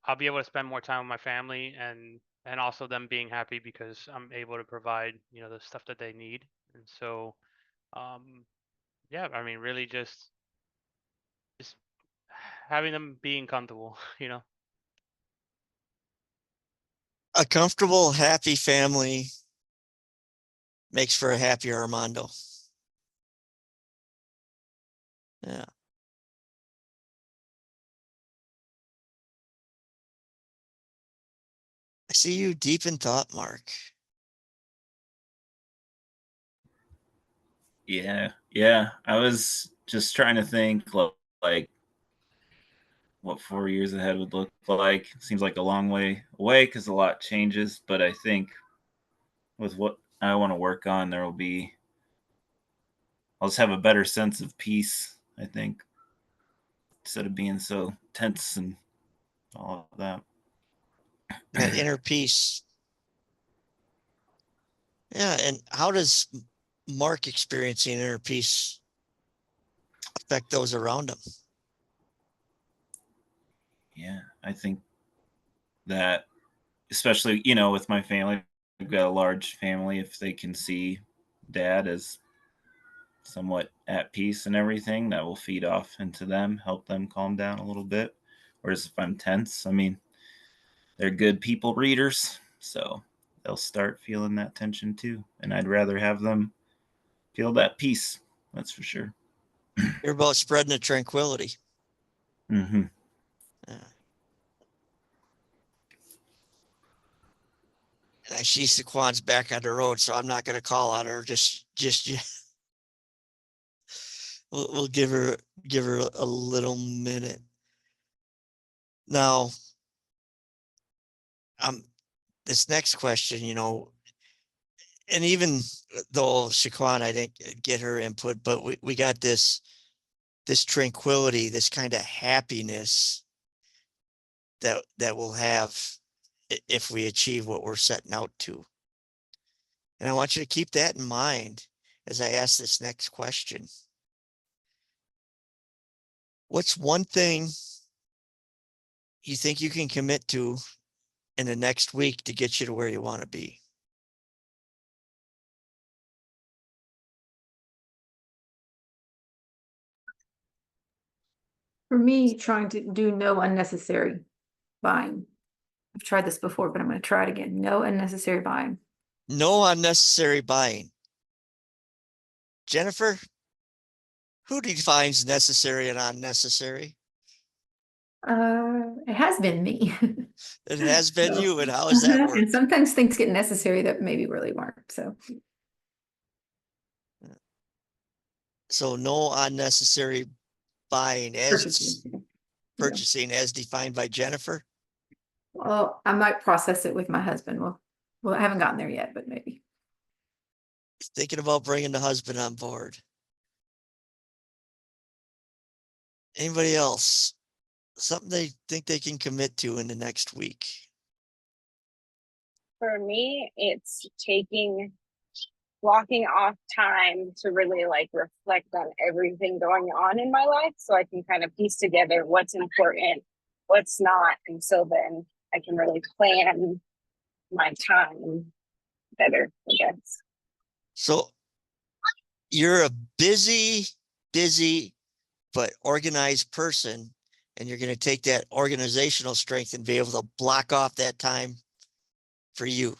I'll be able to spend more time with my family and and also them being happy because I'm able to provide, you know, the stuff that they need. And so, yeah, I mean, really just having them being comfortable, you know. A comfortable, happy family makes for a happier Armando. Yeah. I see you deep in thought, Mark. Yeah. I was just trying to think like what 4 years ahead would look like. Seems like a long way away because a lot changes, but I think with what I want to work on, there will be. I'll just have a better sense of peace. I think instead of being so tense and all of that. That inner peace. Yeah. And how does Mark experiencing inner peace affect those around him? Yeah, I think that, especially with my family, I've got a large family. If they can see Dad as somewhat at peace and everything, that will feed off into them, help them calm down a little bit. Whereas if I'm tense, I mean, they're good people readers, so they'll start feeling that tension too. And I'd rather have them feel that peace. That's for sure. You're about spreading the tranquility. Mm-hmm. Yeah. And I see Saquon's back on the road, so I'm not going to call on her just yet. We'll give her a little minute. Now, this next question, and even though Shaquan, I didn't get her input, but we got this tranquility, this kind of happiness that we'll have if we achieve what we're setting out to. And I want you to keep that in mind as I ask this next question. What's one thing you think you can commit to in the next week to get you to where you want to be? For me, trying to do no unnecessary buying. I've tried this before, but I'm going to try it again. No unnecessary buying. No unnecessary buying. Jennifer, who defines necessary and unnecessary? It has been me. It has been So- you, and how has that worked? And sometimes things get necessary that maybe really weren't. So no unnecessary buying as Purchasing. purchasing as defined by Jennifer. Well, I might process it with my husband. Well, I haven't gotten there yet, but maybe. Thinking about bringing the husband on board. Anybody else? Something they think they can commit to in the next week. For me, it's blocking off time to really like reflect on everything going on in my life so I can kind of piece together what's important, what's not. And so then I can really plan my time better, I guess. So you're a busy, but organized person, and you're going to take that organizational strength and be able to block off that time for you.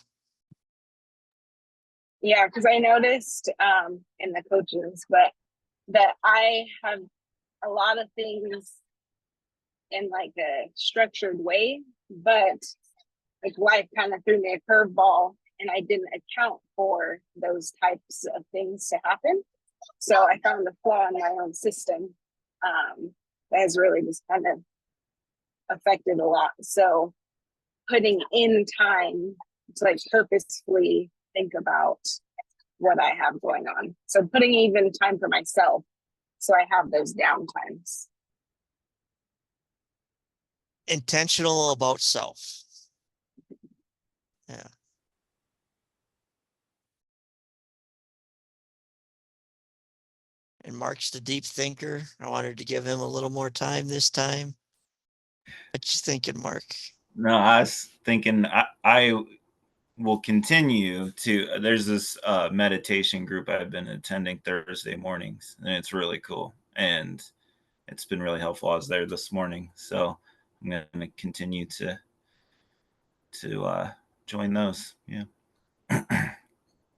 Yeah, because I noticed in the coaches, but that I have a lot of things in like a structured way, but like life kind of threw me a curveball and I didn't account for those types of things to happen. So I found a flaw in my own system that has really just kind of affected a lot. So putting in time to like purposefully think about what I have going on. So putting even time for myself so I have those down times. Intentional about self. Yeah. And Mark's the deep thinker. I wanted to give him a little more time this time. What you thinking, Mark? No, I was thinking I will continue to. There's this meditation group I've been attending Thursday mornings, and it's really cool, and it's been really helpful. I was there this morning, so I'm going to continue to join those. Yeah.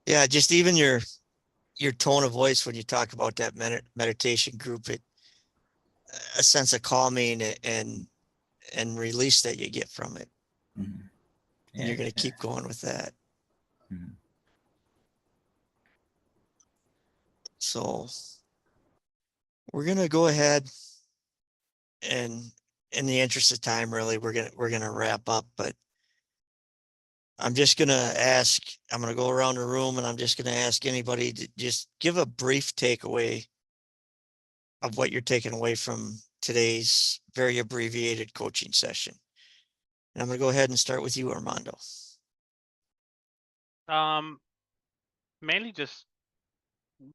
Yeah, just even your tone of voice when you talk about that meditation group, it a sense of calming and release that you get from it. Mm-hmm. And you're going to keep going with that. Mm-hmm. So we're going to go ahead and in the interest of time, really, we're going to wrap up, but I'm just going to ask, I'm going to go around the room and I'm just going to ask anybody to just give a brief takeaway of what you're taking away from today's very abbreviated coaching session. And I'm going to go ahead and start with you, Armando. Mainly just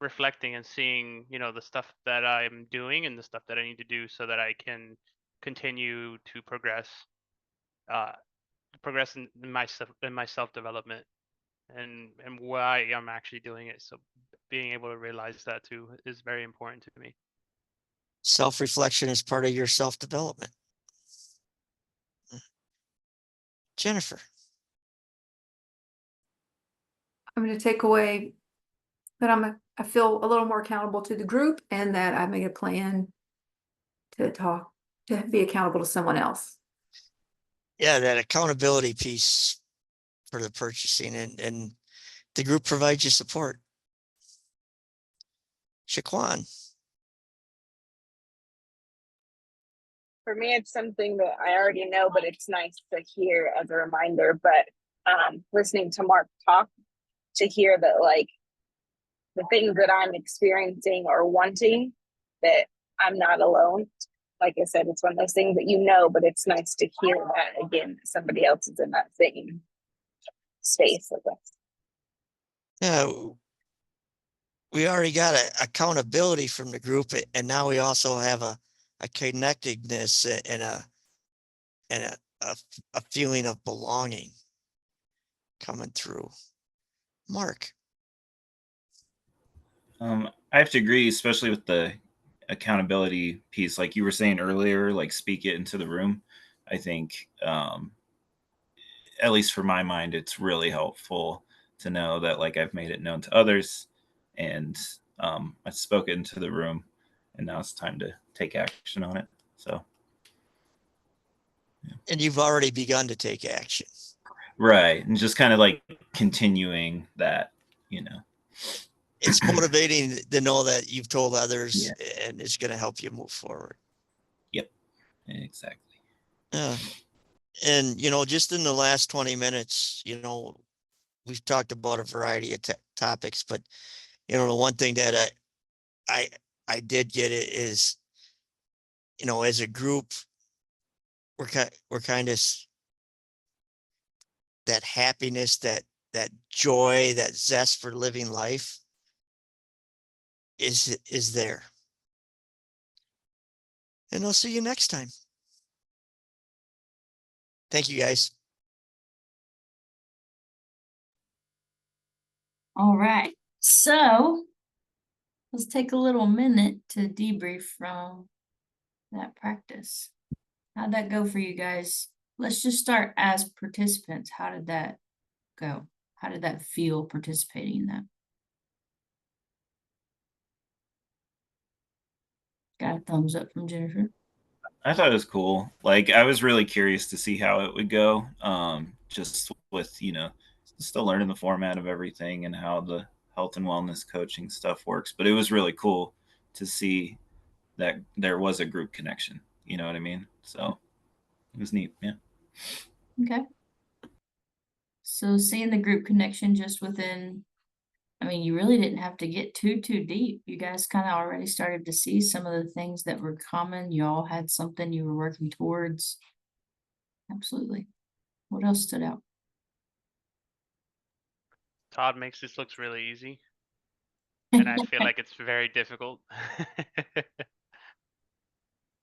reflecting and seeing, the stuff that I'm doing and the stuff that I need to do so that I can continue to progress in my self development and why I'm actually doing it. So being able to realize that too is very important to me. Self-reflection is part of your self-development. Jennifer. I'm going to take away that I feel a little more accountable to the group and that I made a plan to be accountable to someone else. Yeah, that accountability piece for the purchasing and the group provides you support. Shaquan. For me, it's something that I already know, but it's nice to hear as a reminder. But listening to Mark talk, to hear that like the things that I'm experiencing or wanting, that I'm not alone. Like I said, it's one of those things that you know, but it's nice to hear that again, somebody else is in that same space of us. Yeah, we already got accountability from the group, and now we also have a connectedness and a feeling of belonging coming through. Mark. I have to agree, especially with the accountability piece. Like you were saying earlier, like speak it into the room. I think, at least for my mind, it's really helpful to know that like I've made it known to others and I spoke it into the room and now it's time to take action on it. So. Yeah. And you've already begun to take action. Right. And just kind of like continuing that, It's motivating to know that you've told others and it's going to help you move forward. Yep, exactly. Yeah. And, just in the last 20 minutes, we've talked about a variety of topics, but, the one thing that I did get it is, as a group, we're kind of that happiness, that joy, that zest for living life is there. And I'll see you next time. Thank you, guys. All right. So let's take a little minute to debrief from that practice. How'd that go for you guys? Let's just start as participants. How did that go? How did that feel participating in that? Got a thumbs up from Jennifer. I thought it was cool. Like I was really curious to see how it would go. Just with, still learning the format of everything and how the health and wellness coaching stuff works. But it was really cool to see that there was a group connection. You know what I mean? So it was neat. Yeah. Okay. So seeing the group connection just within, you really didn't have to get too deep. You guys kind of already started to see some of the things that were common. You all had something you were working towards. Absolutely. What else stood out? Todd makes this looks really easy. And I feel like it's very difficult.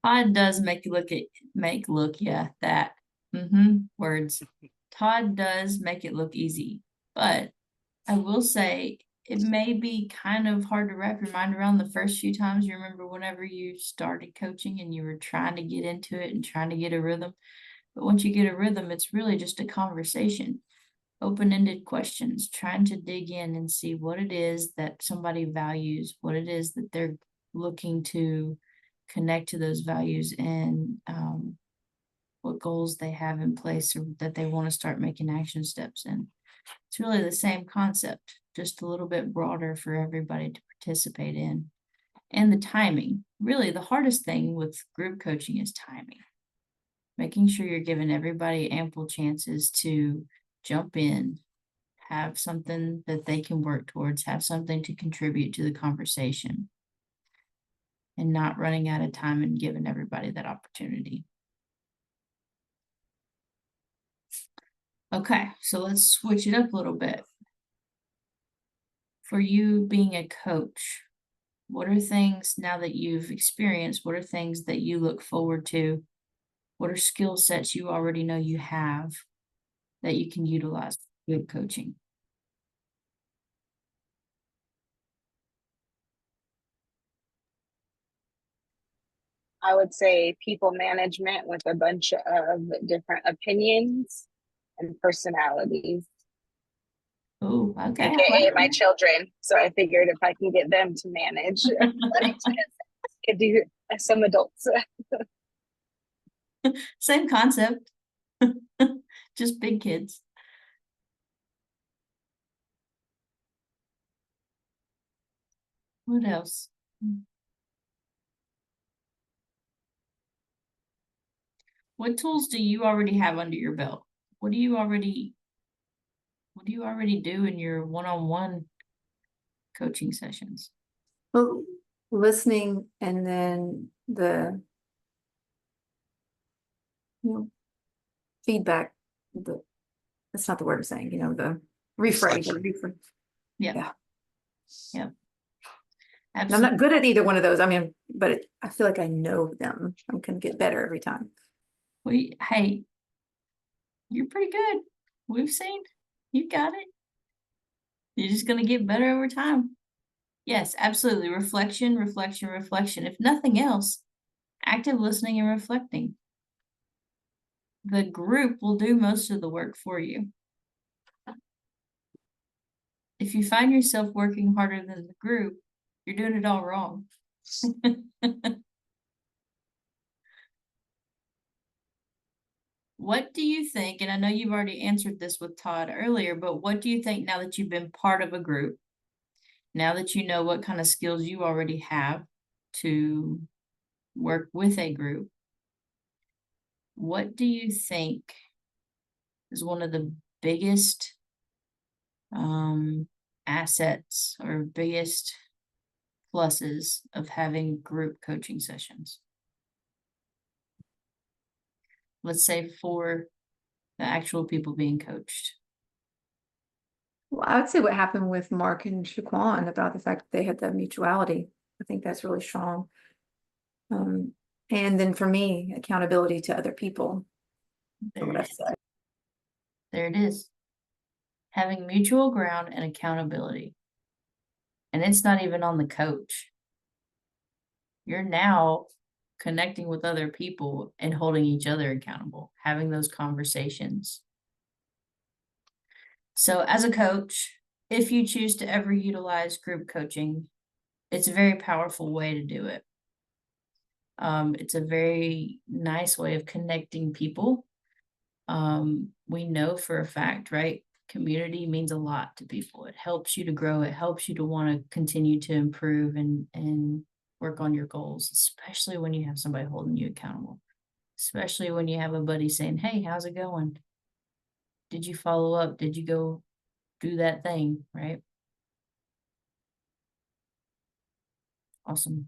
Todd does make look, yeah, that. Words. Todd does make it look easy, but I will say it may be kind of hard to wrap your mind around the first few times. You remember whenever you started coaching and you were trying to get into it and trying to get a rhythm. But once you get a rhythm, it's really just a conversation, open-ended questions, trying to dig in and see what it is that somebody values, what it is that they're looking to connect to those values, and what goals they have in place or that they want to start making action steps in. It's really the same concept, just a little bit broader for everybody to participate in. And the timing. Really, the hardest thing with group coaching is timing. Making sure you're giving everybody ample chances to jump in, have something that they can work towards, have something to contribute to the conversation, and not running out of time and giving everybody that opportunity. Okay, so let's switch it up a little bit. For you being a coach, what are things now that you've experienced? What are things that you look forward to? What are skill sets you already know you have that you can utilize with coaching? I would say people management with a bunch of different opinions and personalities, Oh, okay. I aka like my that. children. So I figured if I can get them to manage, could do some adults. Same concept, just big kids. What else? What tools do you already have under your belt? What do you already do in your one-on-one coaching sessions? Well, listening and then the feedback, that's not the word I'm saying, the rephrase. Reflection. Yeah. And I'm Absolutely. not good at either one of those. I mean, but I feel like I know them. I'm gonna get better every time. Hey, you're pretty good. We've seen. You got it. You're just gonna get better over time. Yes, absolutely. Reflection, reflection, reflection. If nothing else, active listening and reflecting. The group will do most of the work for you. If you find yourself working harder than the group, you're doing it all wrong. What do you think, and I know you've already answered this with Todd earlier, but what do you think now that you've been part of a group, now that you know what kind of skills you already have to work with a group, what do you think is one of the biggest assets or biggest pluses of having group coaching sessions? Let's say for the actual people being coached. Well, I would say what happened with Mark and Shaquan about the fact that they had that mutuality. I think that's really strong. And then for me, accountability to other people. There it is. Having mutual ground and accountability. And it's not even on the coach. You're now connecting with other people and holding each other accountable, having those conversations. So as a coach, if you choose to ever utilize group coaching, it's a very powerful way to do it. It's a very nice way of connecting people. We know for a fact, right? Community means a lot to people. It helps you to grow. It helps you to want to continue to improve and work on your goals, especially when you have somebody holding you accountable, especially when you have a buddy saying, hey, how's it going? Did you follow up? Did you go do that thing, right? Awesome.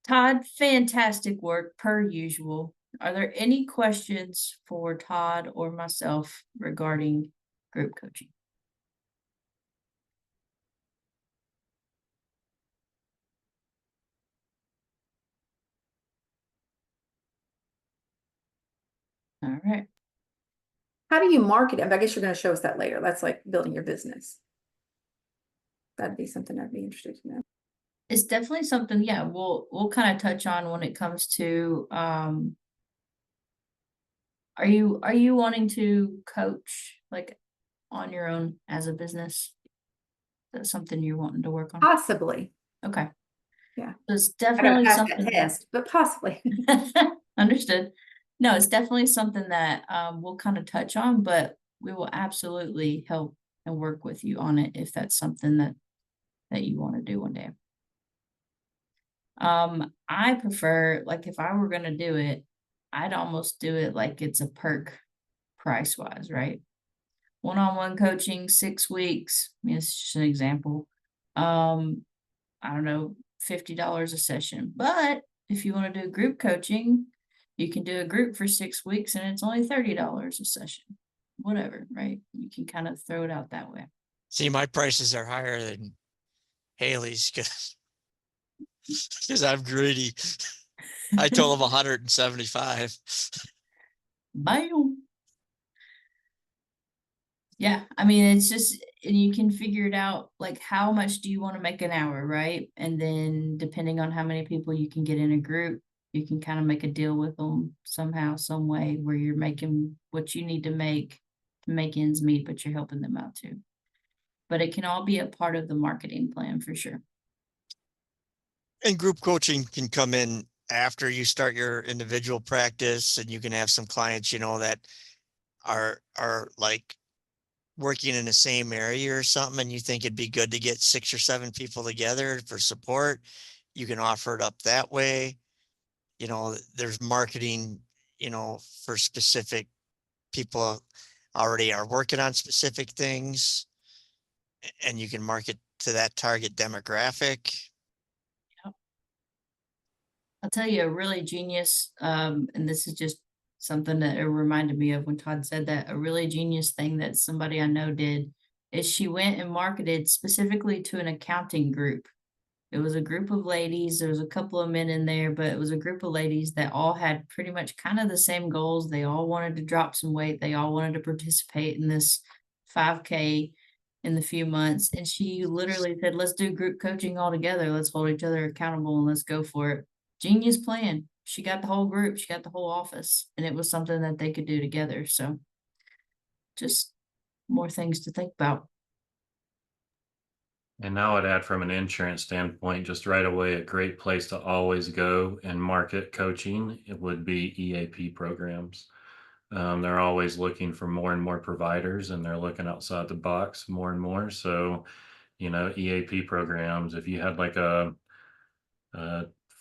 Todd, fantastic work per usual. Are there any questions for Todd or myself regarding group coaching? All right. How do you market it? I guess you're gonna show us that later. That's like building your business. That'd be something I'd be interested to know. It's definitely something, yeah, we'll kind of touch on when it comes to are you wanting to coach like on your own as a business? That's something you're wanting to work on? Possibly. Okay. Yeah. So it's I gotta definitely pass that something. test, but possibly. Understood. No, it's definitely something that we'll kind of touch on, but we will absolutely help and work with you on it if that's something that you want to do one day. I prefer, like, if I were gonna do it, I'd almost do it like it's a perk price wise, right? One-on-one coaching, 6 weeks. I mean, it's just an example. I don't know, $50 a session. But if you want to do group coaching, you can do a group for 6 weeks and it's only $30 a session. Whatever, right? You can kind of throw it out that way. See, my prices are higher than Haley's because I'm greedy. I told him 175. Bam. Yeah, I mean, it's just, and you can figure it out, like, how much do you want to make an hour, right? And then depending on how many people you can get in a group, you can kind of make a deal with them somehow, some way where you're making what you need to make ends meet, but you're helping them out too. But it can all be a part of the marketing plan for sure. And group coaching can come in after you start your individual practice, and you can have some clients, that are like working in the same area or something, and you think it'd be good to get 6 or 7 people together for support. You can offer it up that way. There's marketing, for specific people already are working on specific things, and you can market to that target demographic. I'll tell you a really genius, and this is just something that it reminded me of when Todd said that, a really genius thing that somebody I know did is she went and marketed specifically to an accounting group. It was a group of ladies. There was a couple of men in there, but it was a group of ladies that all had pretty much kind of the same goals. They all wanted to drop some weight. They all wanted to participate in this 5K in the few months. And she literally said, let's do group coaching all together. Let's hold each other accountable and let's go for it. Genius plan. She got the whole group. She got the whole office. And it was something that they could do together. So just more things to think about. And now I'd add from an insurance standpoint, just right away, a great place to always go and market coaching, it would be EAP programs. They're always looking for more and more providers, and they're looking outside the box more and more. So, EAP programs, if you had like a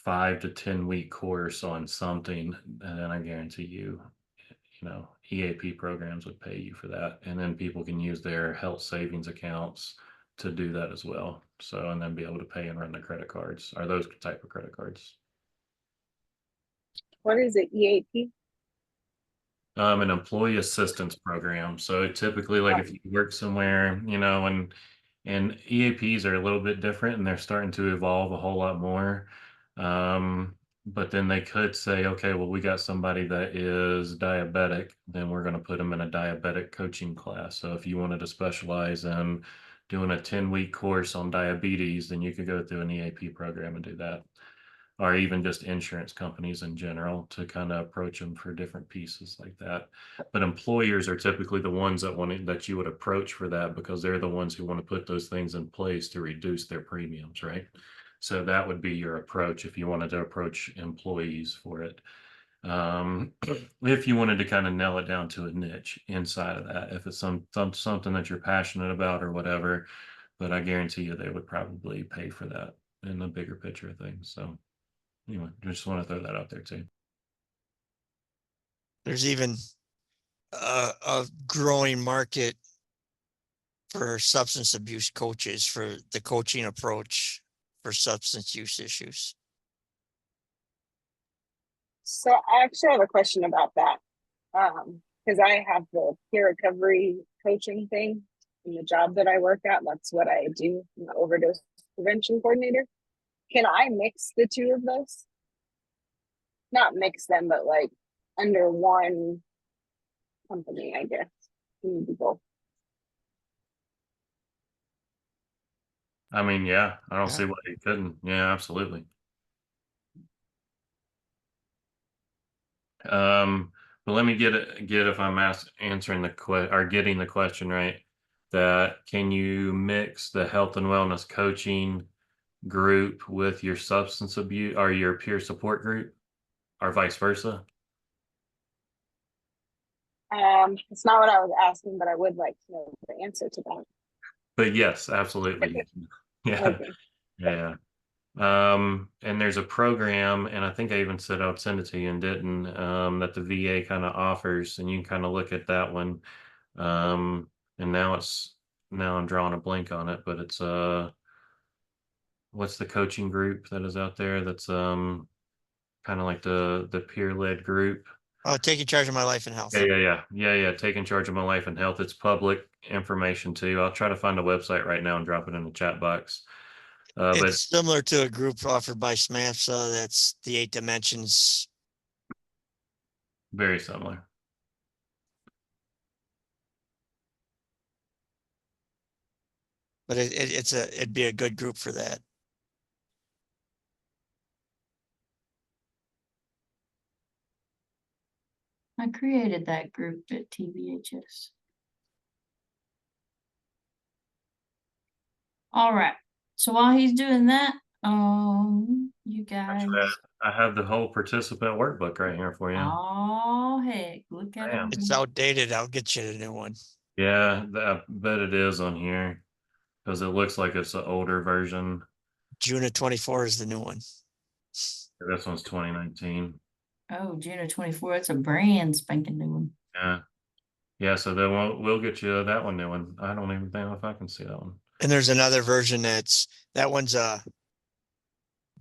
5 to 10 week course on something, and then I guarantee you, EAP programs would pay you for that. And then people can use their health savings accounts to do that as well. So, and then be able to pay and run the credit cards, or those type of credit cards. What is it, EAP? An employee assistance program. So typically, like if you work somewhere, and EAPs are a little bit different, and they're starting to evolve a whole lot more. But then they could say, okay, well, we got somebody that is diabetic, then we're going to put them in a diabetic coaching class. So if you wanted to specialize in doing a 10-week course on diabetes, then you could go through an EAP program and do that. Or even just insurance companies in general to kind of approach them for different pieces like that. But employers are typically the ones that you would approach for that, because they're the ones who want to put those things in place to reduce their premiums, right? So that would be your approach if you wanted to approach employees for it. If you wanted to kind of nail it down to a niche inside of that, if it's something that you're passionate about or whatever, but I guarantee you they would probably pay for that in the bigger picture of things. So anyway, just want to throw that out there too. There's even a growing market for substance abuse coaches, for the coaching approach for substance use issues. So I actually have a question about that. Because I have the peer recovery coaching thing in the job that I work at. That's what I do. I'm the overdose prevention coordinator. Can I mix the two of those? Not mix them, but like under one company, I guess. We need to go. I mean, yeah, I don't Yeah. see why you couldn't. Yeah, absolutely. But let me get if I'm answering or getting the question right, that can you mix the health and wellness coaching group with your substance abuse or your peer support group or vice versa? It's not what I was asking, but I would like to know the answer to that. But yes, absolutely. Yeah. Okay. Yeah. And there's a program, and I think I even said I would send it to you and didn't, that the VA kind of offers, and you can kind of look at that one. And now I'm drawing a blank on it, but it's what's the coaching group that is out there that's kind of like the peer-led group? Oh, taking charge of my life and health. Yeah. Taking charge of my life and health. It's public information too. I'll try to find a website right now and drop it in the chat box. But It's similar to a group offered by SMAPSA. That's the 8 dimensions. very similar. But it'd be a good group for that. I created that group at TVHS. All right. So while he's doing that, you guys. Actually, I have the whole participant workbook right here for you. Oh heck, look at Bam. him. It's outdated. I'll get you a new one. Yeah, I bet it is on here because it looks like it's an older version. June of 24 is the new one. This one's 2019. Oh, June of 24. It's a brand spanking new one. Yeah. So then we'll get you that one new one. I don't even know if I can see that one. And there's another version that one's a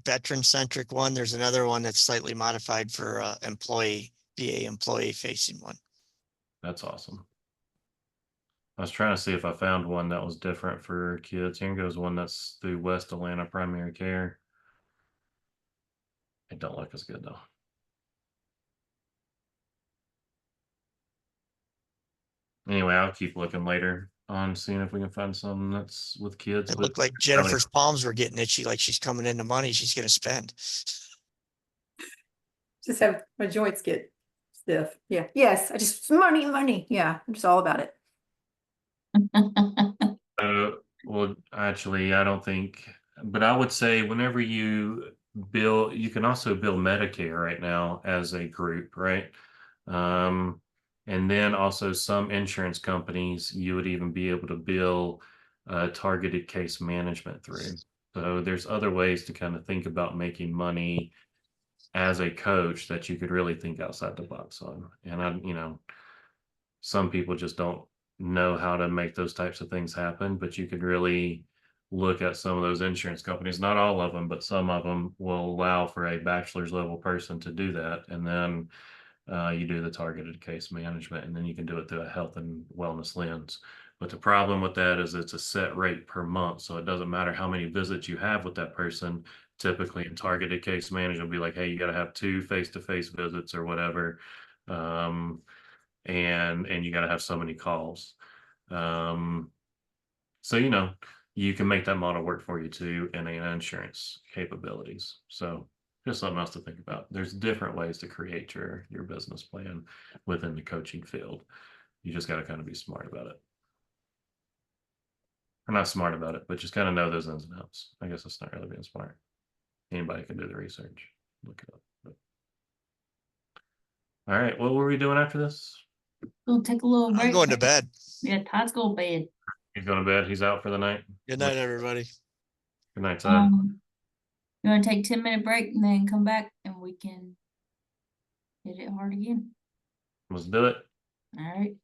veteran centric one. There's another one that's slightly modified for VA employee facing one. That's awesome. I was trying to see if I found one that was different for kids. Here goes one that's through West Atlanta Primary Care. It don't look as good though. Anyway, I'll keep looking later on seeing if we can find something that's with kids. It But looked like Jennifer's palms were getting itchy, like she's coming into money she's going to spend. Just have my joints get stiff. Yeah. Yes. I just money. Yeah. I'm just all about it. Well, actually, I don't think, but I would say whenever you can also bill Medicare right now as a group, right? And then also some insurance companies, you would even be able to bill targeted case management through. So there's other ways to kind of think about making money as a coach that you could really think outside the box on. And some people just don't know how to make those types of things happen, but you could really look at some of those insurance companies, not all of them, but some of them will allow for a bachelor's level person to do that. And then you do the targeted case management, and then you can do it through a health and wellness lens. But the problem with that is it's a set rate per month. So it doesn't matter how many visits you have with that person. Typically in targeted case management, will be like, hey, you got to have 2 face-to-face visits or whatever. And you got to have so many calls. So you can make that model work for you too in insurance capabilities. So just something else to think about. There's different ways to create your business plan within the coaching field. You just got to kind of be smart about it. Or not smart about it, but just kind of know those ins and outs. I guess it's not really being smart. Anybody can do the research. Look it up. All right, what were we doing after this? We'll take a little break. I'm going to bed. Yeah, Todd's going to bed. He's going to bed. He's out for the night. Good night, everybody. Good night, Todd. You want to take 10-minute break and then come back and we can hit it hard again. Let's do it. All right.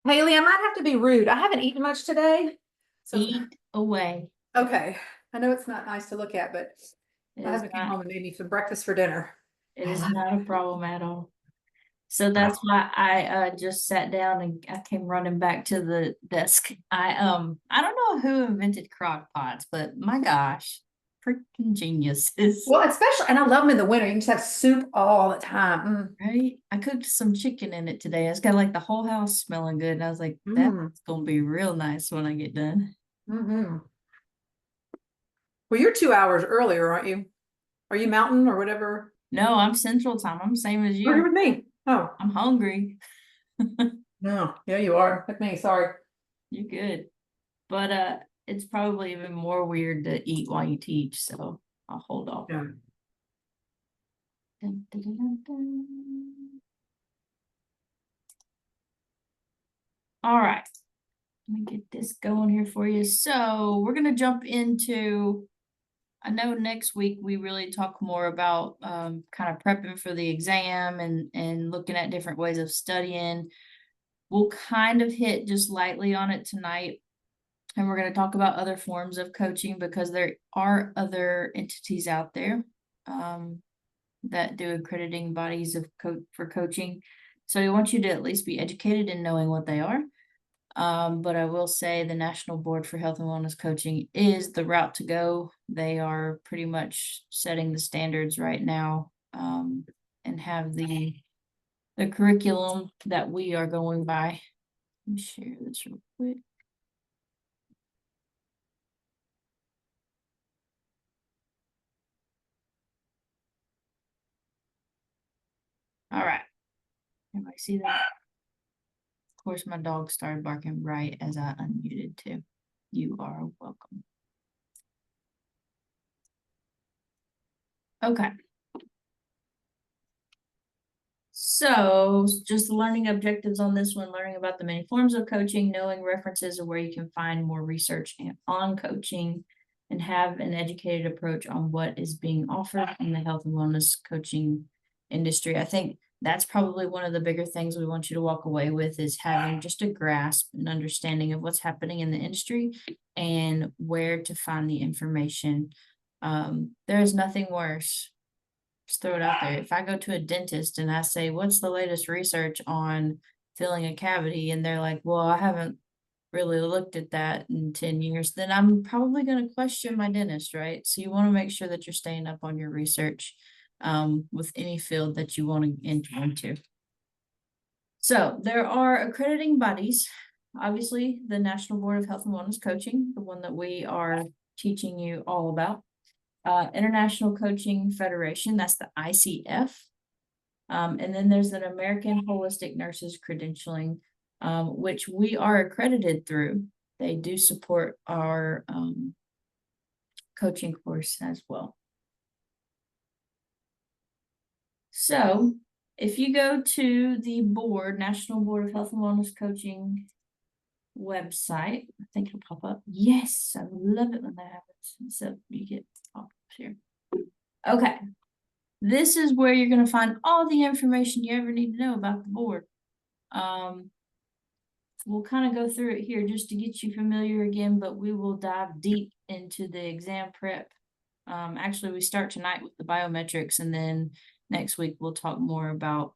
Haley, I might have to be rude. I haven't eaten much today. So, Eat away. okay. I know it's not nice to look at, but It my is husband came not, home and made me some breakfast for dinner. it is not a problem at all. So that's why I just sat down and I came running back to the desk. I don't know who invented crock pots, but my gosh, freaking geniuses. Well, especially, and I love them in the winter. You can just have soup all the time. Right? I cooked some chicken in it today. It's got like the whole house smelling good. And I was like, that's Mm. gonna be real nice when I get done. Mm-hmm. Well, you're 2 hours earlier, aren't you? Are you mountain or whatever? No, I'm Central Time. I'm same as You're here you. with me. Oh, I'm hungry. no. Yeah, you are. Like me. Sorry. You're good. But it's probably even more weird to eat while you teach, so I'll hold off. Yeah. Dun, dun, dun, dun, dun. All right. Let me get this going here for you. So we're gonna jump into, I know next week we really talk more about kind of prepping for the exam and looking at different ways of studying. We'll kind of hit just lightly on it tonight. And we're going to talk about other forms of coaching because there are other entities out there that do accrediting bodies of for coaching. So I want you to at least be educated in knowing what they are. But I will say the National Board for Health and Wellness Coaching is the route to go. They are pretty much setting the standards right now and have the curriculum that we are going by. Let me share this real quick. All right. Everybody see that? Of course, my dog started barking right as I unmuted too. You are welcome. Okay. So just learning objectives on this one, learning about the many forms of coaching, knowing references of where you can find more research on coaching, and have an educated approach on what is being offered in the health and wellness coaching industry. I think that's probably one of the bigger things we want you to walk away with is having just a grasp and understanding of what's happening in the industry and where to find the information. There is nothing worse. Just throw it out there. If I go to a dentist and I say, what's the latest research on filling a cavity? And they're like, well, I haven't really looked at that in 10 years, then I'm probably going to question my dentist, right? So you want to make sure that you're staying up on your research with any field that you want to enter into. So there are accrediting bodies, obviously the National Board of Health and Wellness Coaching, the one that we are teaching you all about. International Coaching Federation, that's the ICF. And then there's an American Holistic Nurses Credentialing, which we are accredited through. They do support our coaching course as well. So if you go to the board, National Board of Health and Wellness Coaching website, I think it'll pop up. Yes, I love it when that happens. So you get pop-ups here. Okay. This is where you're going to find all the information you ever need to know about the board. We'll kind of go through it here just to get you familiar again, but we will dive deep into the exam prep. Actually, we start tonight with the biometrics, and then next week we'll talk more about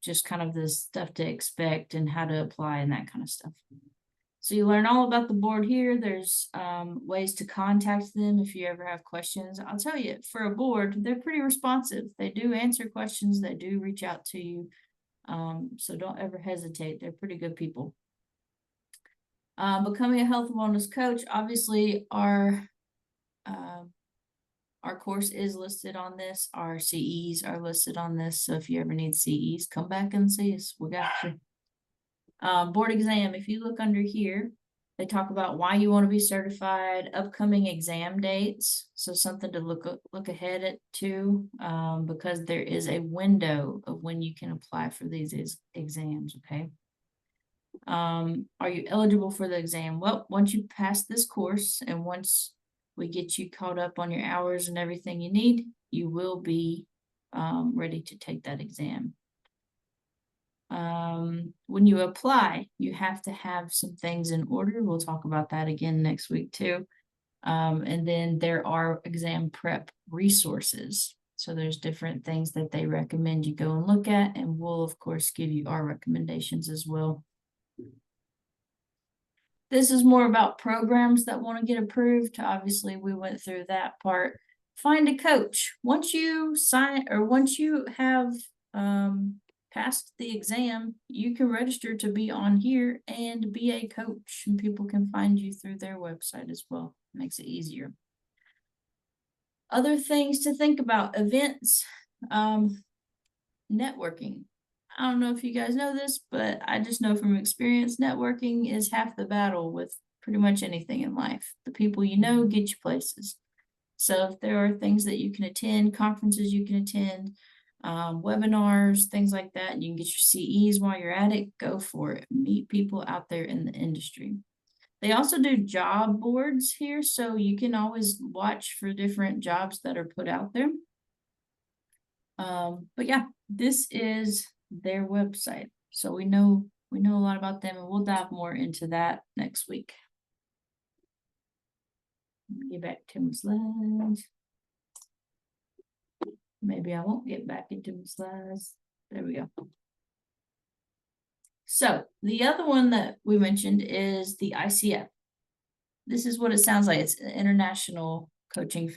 just kind of the stuff to expect and how to apply and that kind of stuff. So you learn all about the board here. There's ways to contact them if you ever have questions. I'll tell you, for a board, they're pretty responsive. They do answer questions. They do reach out to you. So don't ever hesitate. They're pretty good people. Becoming a health and wellness coach, obviously our course is listed on this. Our CEs are listed on this. So if you ever need CEs, come back and see us. We got you. Board exam, if you look under here, they talk about why you want to be certified, upcoming exam dates. So something to look ahead at too, because there is a window of when you can apply for these exams, okay? Are you eligible for the exam? Well, once you pass this course and once we get you caught up on your hours and everything you need, you will be ready to take that exam. When you apply, you have to have some things in order. We'll talk about that again next week too. And then there are exam prep resources. So there's different things that they recommend you go and look at, and we'll of course give you our recommendations as well. This is more about programs that want to get approved. Obviously, we went through that part. Find a coach. Once you sign or once you have passed the exam, you can register to be on here and be a coach, and people can find you through their website as well. Makes it easier. Other things to think about: events, networking. I don't know if you guys know this, but I just know from experience, networking is half the battle with pretty much anything in life. The people you know get you places. So if there are things that you can attend, conferences you can attend, webinars, things like that, and you can get your CEs while you're at it, go for it. Meet people out there in the industry. They also do job boards here, so you can always watch for different jobs that are put out there. But yeah, this is their website. So we know a lot about them, and we'll dive more into that next week. Let me get back to my slides. Maybe I won't get back into my slides. There we go. So the other one that we mentioned is the ICF. This is what it sounds like. It's an International Coaching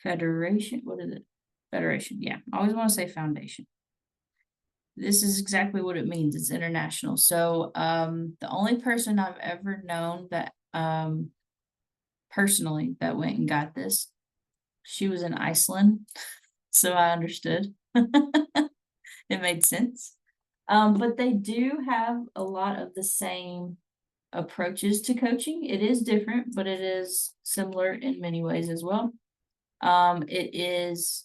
Federation. What is it? Federation. Yeah, I always want to say foundation. This is exactly what it means. It's international. So the only person I've ever known that personally that went and got this, she was in Iceland. So I understood. It made sense. But they do have a lot of the same approaches to coaching. It is different, but it is similar in many ways as well. It is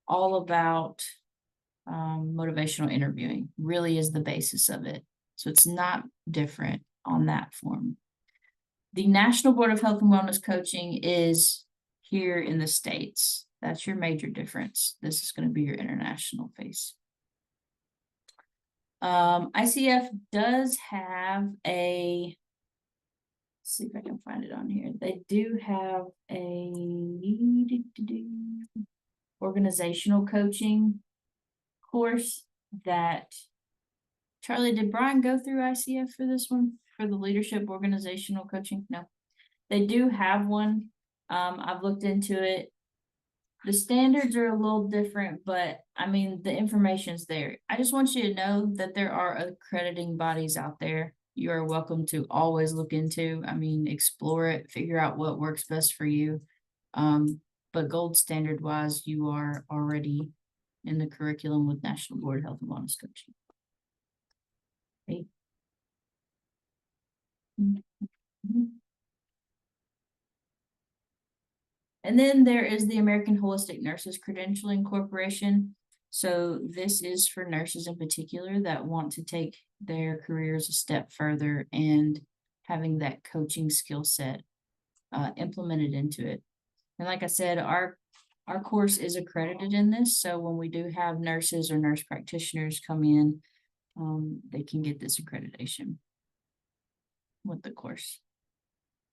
all about motivational interviewing, really is the basis of it. So it's not different on that form. The National Board of Health and Wellness Coaching is here in the States. That's your major difference. This is going to be your international face. ICF does have a, let's see if I can find it on here. They do have a organizational coaching course that, Charlie, did Brian go through ICF for this one? For the leadership organizational coaching? No. They do have one. I've looked into it. The standards are a little different, but I mean, the information's there. I just want you to know that there are accrediting bodies out there. You are welcome to always look into. I mean, explore it, figure out what works best for you. But gold standard wise, you are already in the curriculum with National Board of Health and Wellness Coaching. Okay. And then there is the American Holistic Nurses Credentialing Corporation. So this is for nurses in particular that want to take their careers a step further and having that coaching skill set implemented into it. And like I said, our course is accredited in this. So when we do have nurses or nurse practitioners come in, they can get this accreditation with the course.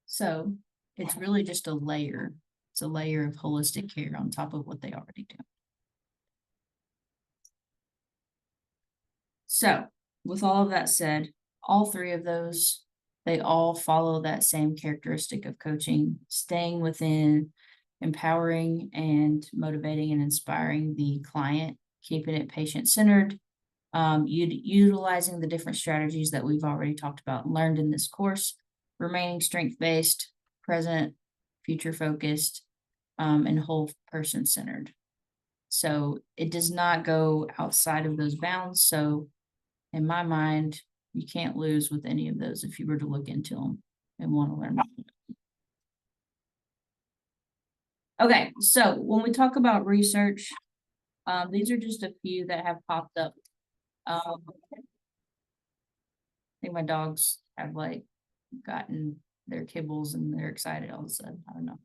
So it's really just a layer. It's a layer of holistic care on top of what they already do. So with all of that said, all three of those, they all follow that same characteristic of coaching, staying within, empowering and motivating and inspiring the client, keeping it patient-centered, utilizing the different strategies that we've already talked about and learned in this course, remaining strength-based, present, future-focused, and whole person-centered. So it does not go outside of those bounds. So in my mind, you can't lose with any of those if you were to look into them and want to learn more. Okay, so when we talk about research, these are just a few that have popped up. I think my dogs have like gotten their kibbles and they're excited all of a sudden. I don't know.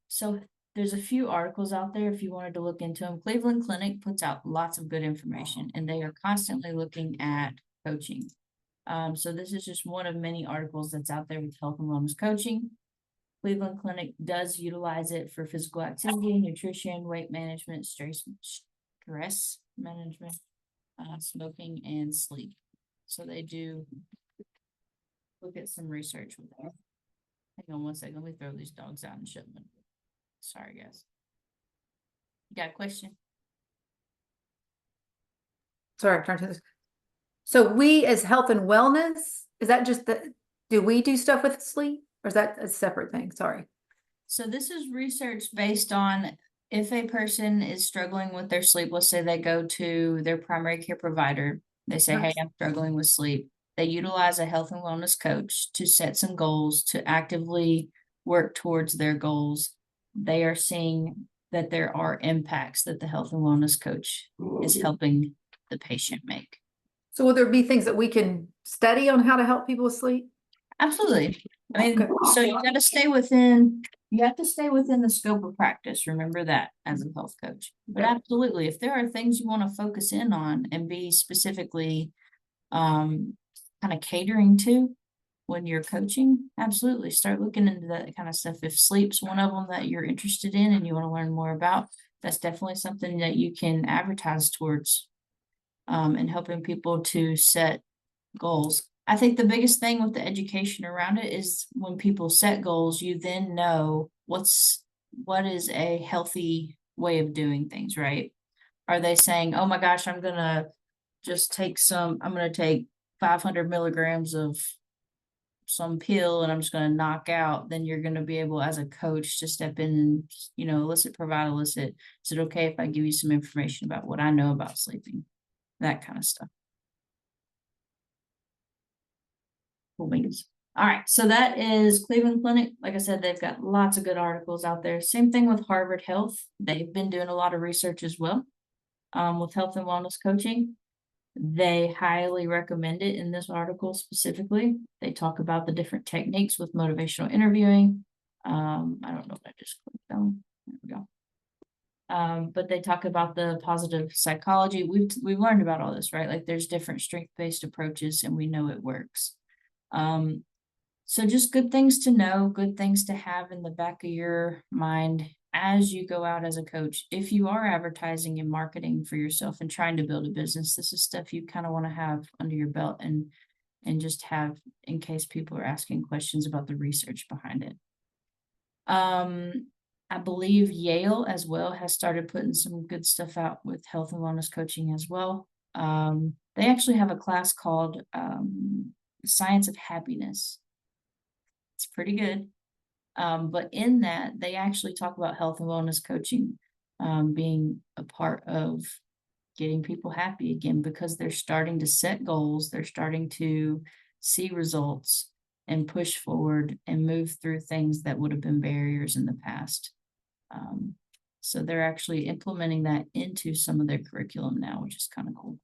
So there's a few articles out there if you wanted to look into them. Cleveland Clinic puts out lots of good information, and they are constantly looking at coaching. So this is just one of many articles that's out there with health and wellness coaching. Cleveland Clinic does utilize it for physical activity, nutrition, weight management, stress management, smoking, and sleep. So they do look at some research with that. Hang on one second. Let me throw these dogs out and shut them. Sorry, guys. You got a question? Sorry, I'm trying to. So we as health and wellness, is that just do we do stuff with sleep, or is that a separate thing? Sorry. So this is research based on if a person is struggling with their sleep, let's say they go to their primary care provider, they say, hey, I'm struggling with sleep. They utilize a health and wellness coach to set some goals, to actively work towards their goals. They are seeing that there are impacts that the health and wellness coach is helping the patient make. So will there be things that we can study on how to help people with sleep? Absolutely. I mean, so you have to stay within the scope of practice. Remember that as a health coach. But absolutely, if there are things you want to focus in on and be specifically kind of catering to when you're coaching, absolutely start looking into that kind of stuff. If sleep's one of them that you're interested in and you want to learn more about, that's definitely something that you can advertise towards, and helping people to set goals. I think the biggest thing with the education around it is when people set goals, you then know what is a healthy way of doing things, right? Are they saying, oh my gosh, I'm gonna take 500 milligrams of some pill and I'm just gonna knock out, then you're gonna be able as a coach to step in and, provide illicit. Is it okay if I give you some information about what I know about sleeping? That kind of stuff. Cool beans. All right, so that is Cleveland Clinic. Like I said, they've got lots of good articles out there. Same thing with Harvard Health. They've been doing a lot of research as well, with health and wellness coaching. They highly recommend it in this article specifically. They talk about the different techniques with motivational interviewing. I don't know what I just clicked on. There we go. But they talk about the positive psychology. We've learned about all this, right? Like there's different strength-based approaches and we know it works. So just good things to know, good things to have in the back of your mind as you go out as a coach. If you are advertising and marketing for yourself and trying to build a business, this is stuff you kind of want to have under your belt and just have in case people are asking questions about the research behind it. I believe Yale as well has started putting some good stuff out with health and wellness coaching as well. They actually have a class called Science of Happiness. It's pretty good. But in that, they actually talk about health and wellness coaching being a part of getting people happy again, because they're starting to set goals, they're starting to see results and push forward and move through things that would have been barriers in the past. So they're actually implementing that into some of their curriculum now, which is kind of cool.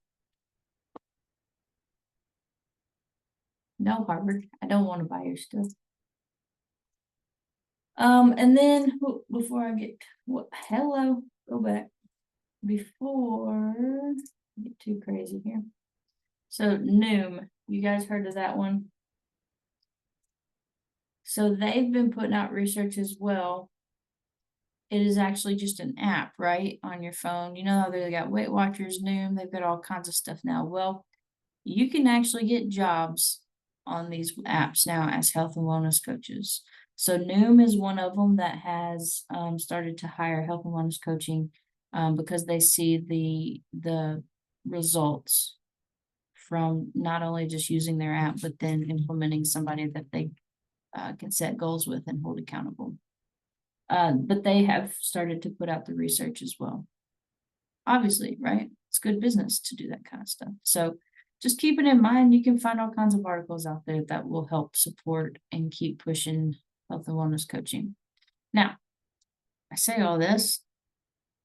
No, Harvard, I don't want to buy your stuff. And then before I get hello, go back before I get too crazy here. So Noom, you guys heard of that one? So they've been putting out research as well. It is actually just an app, right, on your phone. You know, they got Weight Watchers, Noom, they've got all kinds of stuff now. Well, you can actually get jobs on these apps now as health and wellness coaches. So Noom is one of them that has started to hire health and wellness coaching because they see the results from not only just using their app, but then implementing somebody that they can set goals with and hold accountable. But they have started to put out the research as well. Obviously, right? It's good business to do that kind of stuff. So just keep it in mind. You can find all kinds of articles out there that will help support and keep pushing health and wellness coaching. Now, I say all this,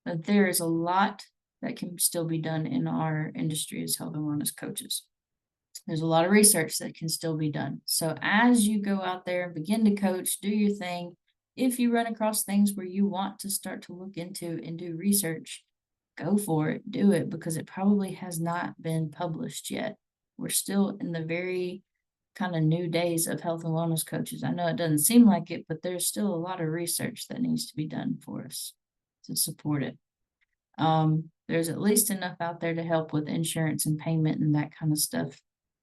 but there is a lot that can still be done in our industry as health and wellness coaches. There's a lot of research that can still be done. So as you go out there and begin to coach, do your thing, if you run across things where you want to start to look into and do research, go for it, do it, because it probably has not been published yet. We're still in the very kind of new days of health and wellness coaches. I know it doesn't seem like it, but there's still a lot of research that needs to be done for us to support it. There's at least enough out there to help with insurance and payment and that kind of stuff.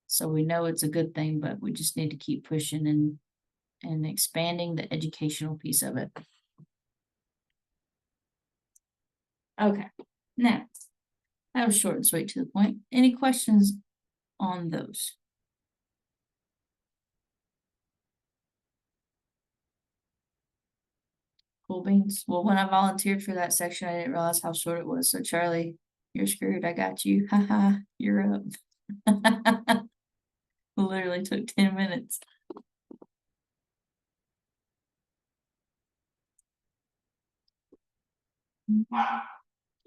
So we know it's a good thing, but we just need to keep pushing and expanding the educational piece of it. Okay, now that was short and sweet to the point. Any questions on those? Cool beans. Well, when I volunteered for that section, I didn't realize how short it was. So Charlie, you're screwed. I got you. Haha, you're up. Literally took 10 minutes.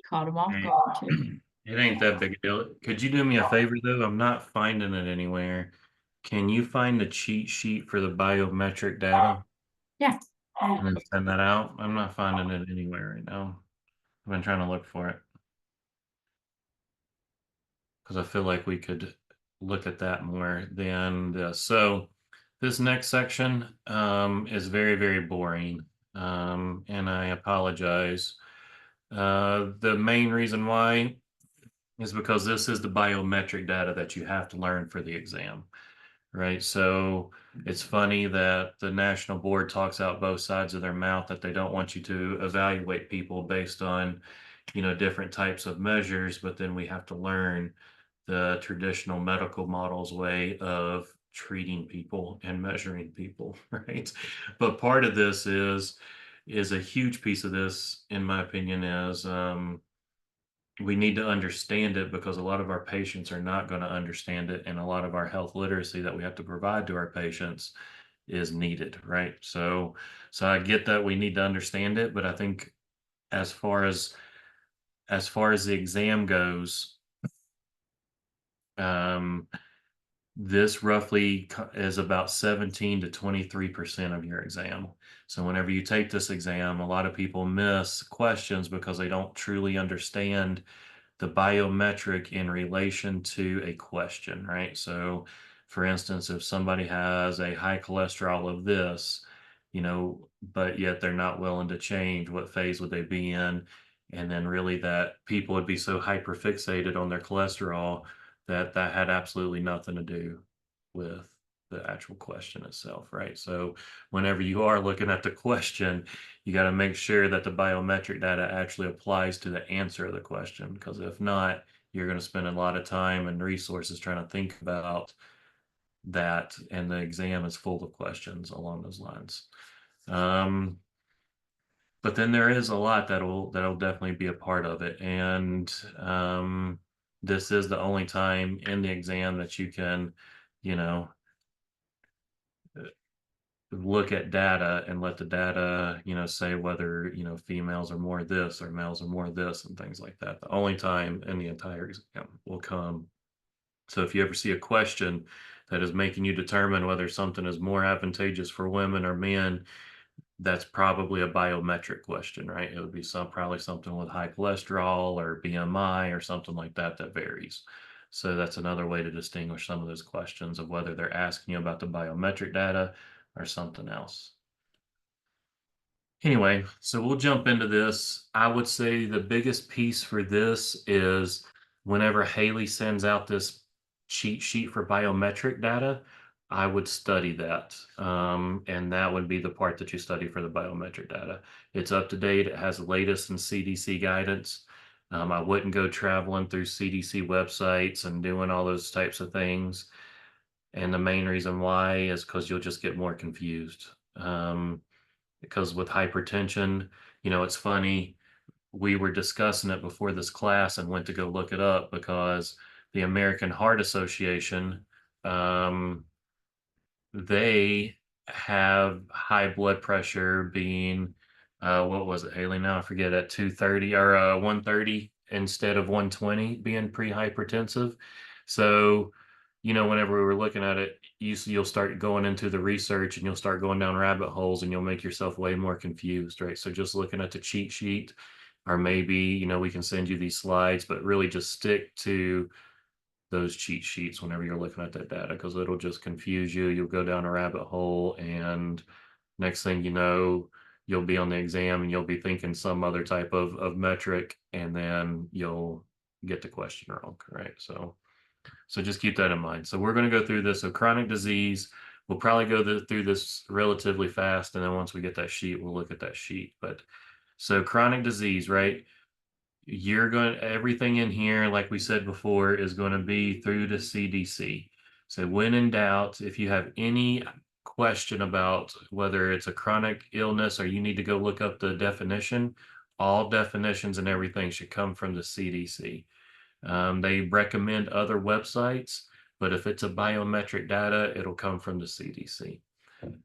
Caught him off Hey, guard too. It ain't that big a deal. Could you do me a favor though? I'm not finding it anywhere. Can you find the cheat sheet for the biometric data Yeah. and then send that out? I'm not finding it anywhere right now. I've been trying to look for it because I feel like we could look at that more than this. So this next section is very, very boring, and I apologize. The main reason why is because this is the biometric data that you have to learn for the exam, right? So it's funny that the national board talks out both sides of their mouth that they don't want you to evaluate people based on, different types of measures, but then we have to learn the traditional medical models way of treating people and measuring people, right? But part of this is a huge piece of this, in my opinion, is we need to understand it because a lot of our patients are not going to understand it, and a lot of our health literacy that we have to provide to our patients is needed, right? So I get that we need to understand it, but I think as far as the exam goes, this roughly is about 17 to 23% of your exam. So whenever you take this exam, a lot of people miss questions because they don't truly understand the biometric in relation to a question, right? So for instance, if somebody has a high cholesterol of this, but yet they're not willing to change, what phase would they be in? And then really that people would be so hyper fixated on their cholesterol that had absolutely nothing to do with the actual question itself, right? So whenever you are looking at the question, you got to make sure that the biometric data actually applies to the answer of the question, because if not, you're going to spend a lot of time and resources trying to think about that, and the exam is full of questions along those lines. But then there is a lot that'll definitely be a part of it, and this is the only time in the exam that you can, look at data and let the data, say whether, females are more this or males are more this and things like that. The only time in the entire exam will come. So if you ever see a question that is making you determine whether something is more advantageous for women or men, that's probably a biometric question, right? It would be probably something with high cholesterol or BMI or something like that varies. So that's another way to distinguish some of those questions of whether they're asking you about the biometric data or something else. Anyway, so we'll jump into this. I would say the biggest piece for this is whenever Haley sends out this cheat sheet for biometric data, I would study that. And that would be the part that you study for the biometric data. It's up to date. It has the latest in CDC guidance. I wouldn't go traveling through CDC websites and doing all those types of things. And the main reason why is because you'll just get more confused. Because with hypertension, it's funny, we were discussing it before this class and went to go look it up because the American Heart Association, they have high blood pressure being, what was it, Haley? Now I forget, at 230 or 130 instead of 120 being pre-hypertensive. So you know, whenever we were looking at it, you'll start going into the research and you'll start going down rabbit holes and you'll make yourself way more confused, right? So just looking at the cheat sheet, or maybe, you know, we can send you these slides, but really just stick to those cheat sheets whenever you're looking at that data, because it'll just confuse you. You'll go down a rabbit hole, and next thing you know, you'll be on the exam and you'll be thinking some other type of metric, and then you'll get the question wrong, right? So just keep that in mind. So we're going to go through this. So chronic disease, we'll probably go through this relatively fast, and then once we get that sheet, we'll look at that sheet. But so chronic disease, right? You're going everything in here, like we said before, is going to be through the CDC. So when in doubt, if you have any question about whether it's a chronic illness or you need to go look up the definition, all definitions and everything should come from the CDC. They recommend other websites, but if it's a biometric data, it'll come from the CDC.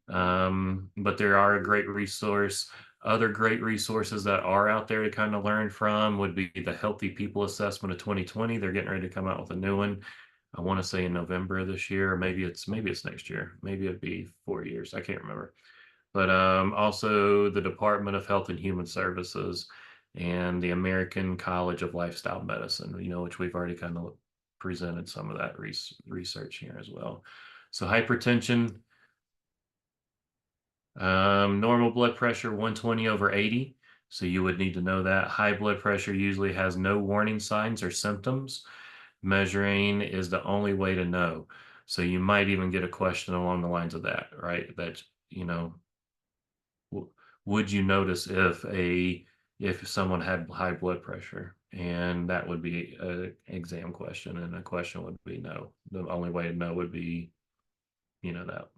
But there are a great resource. Other great resources that are out there to kind of learn from would be the Healthy People Assessment of 2020. They're getting ready to come out with a new one. I want to say in November of this year, or maybe it's next year. Maybe it'd be 4 years. I can't remember. But also the Department of Health and Human Services and the American College of Lifestyle Medicine, you know, which we've already kind of presented some of that research here as well. So hypertension, normal blood pressure 120/80. So you would need to know that. High blood pressure usually has no warning signs or symptoms. Measuring is the only way to know. So you might even get a question along the lines of that, right? That, you know, would you notice if someone had high blood pressure? And that would be an exam question, and a question would be no. The only way to know would be, you know, that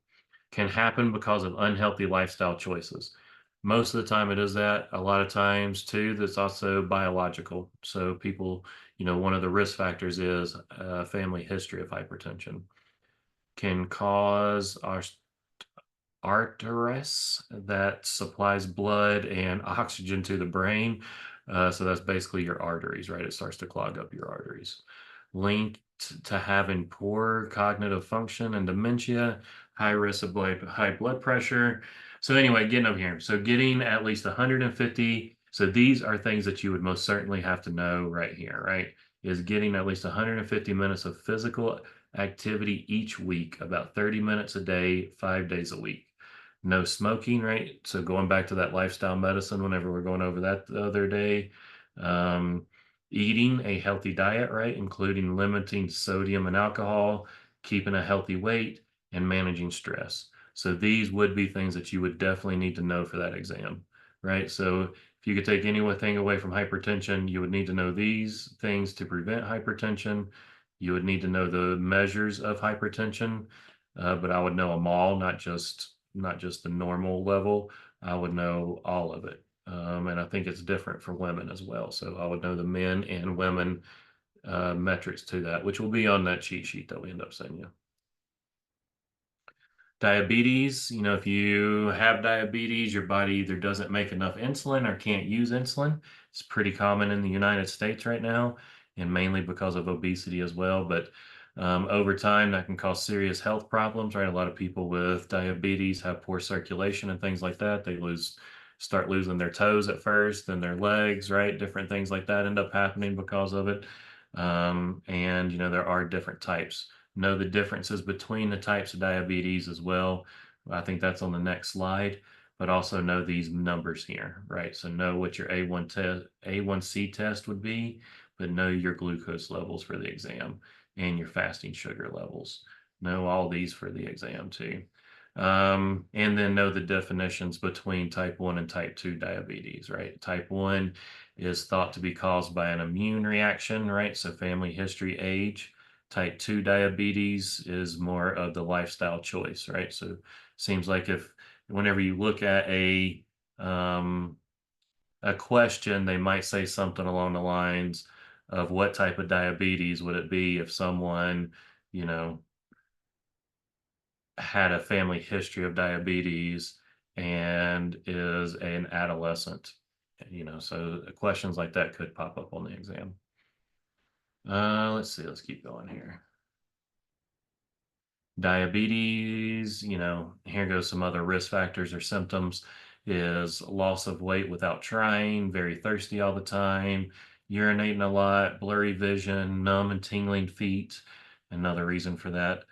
can happen because of unhealthy lifestyle choices. Most of the time it is that. A lot of times too, that's also biological. So people, you know, one of the risk factors is a family history of hypertension. Can cause arteries that supplies blood and oxygen to the brain. So that's basically your arteries, right? It starts to clog up your arteries. Linked to having poor cognitive function and dementia, high risk of high blood pressure. So anyway, getting over here. So getting at least 150. So these are things that you would most certainly have to know right here, right? Is getting at least 150 minutes of physical activity each week, about 30 minutes a day, 5 days a week. No smoking, right? So going back to that lifestyle medicine, whenever we're going over that the other day, eating a healthy diet, right? Including limiting sodium and alcohol, keeping a healthy weight, and managing stress. So these would be things that you would definitely need to know for that exam, right? So if you could take anything away from hypertension, you would need to know these things to prevent hypertension. You would need to know the measures of hypertension, but I would know them all, not just the normal level. I would know all of it. And I think it's different for women as well. So I would know the men and women metrics to that, which will be on that cheat sheet that we end up sending you. Diabetes, you know, if you have diabetes, your body either doesn't make enough insulin or can't use insulin. It's pretty common in the United States right now, and mainly because of obesity as well. But over time, that can cause serious health problems, right? A lot of people with diabetes have poor circulation and things like that. They start losing their toes at first, then their legs, right? Different things like that end up happening because of it. And, you know, there are different types. Know the differences between the types of diabetes as well. I think that's on the next slide, but also know these numbers here, right? So know what your A1C test would be, but know your glucose levels for the exam and your fasting sugar levels. Know all these for the exam too. And then know the definitions between type 1 and type 2 diabetes, right? Type 1 is thought to be caused by an immune reaction, right? So family history, age. Type 2 diabetes is more of the lifestyle choice, right? So seems like whenever you look at a question, they might say something along the lines of what type of diabetes would it be if someone, you know, had a family history of diabetes and is an adolescent, you know, so questions like that could pop up on the exam. Let's see, let's keep going here. Diabetes, here goes some other risk factors or symptoms, is loss of weight without trying, very thirsty all the time, urinating a lot, blurry vision, numb and tingling feet. Another reason for that,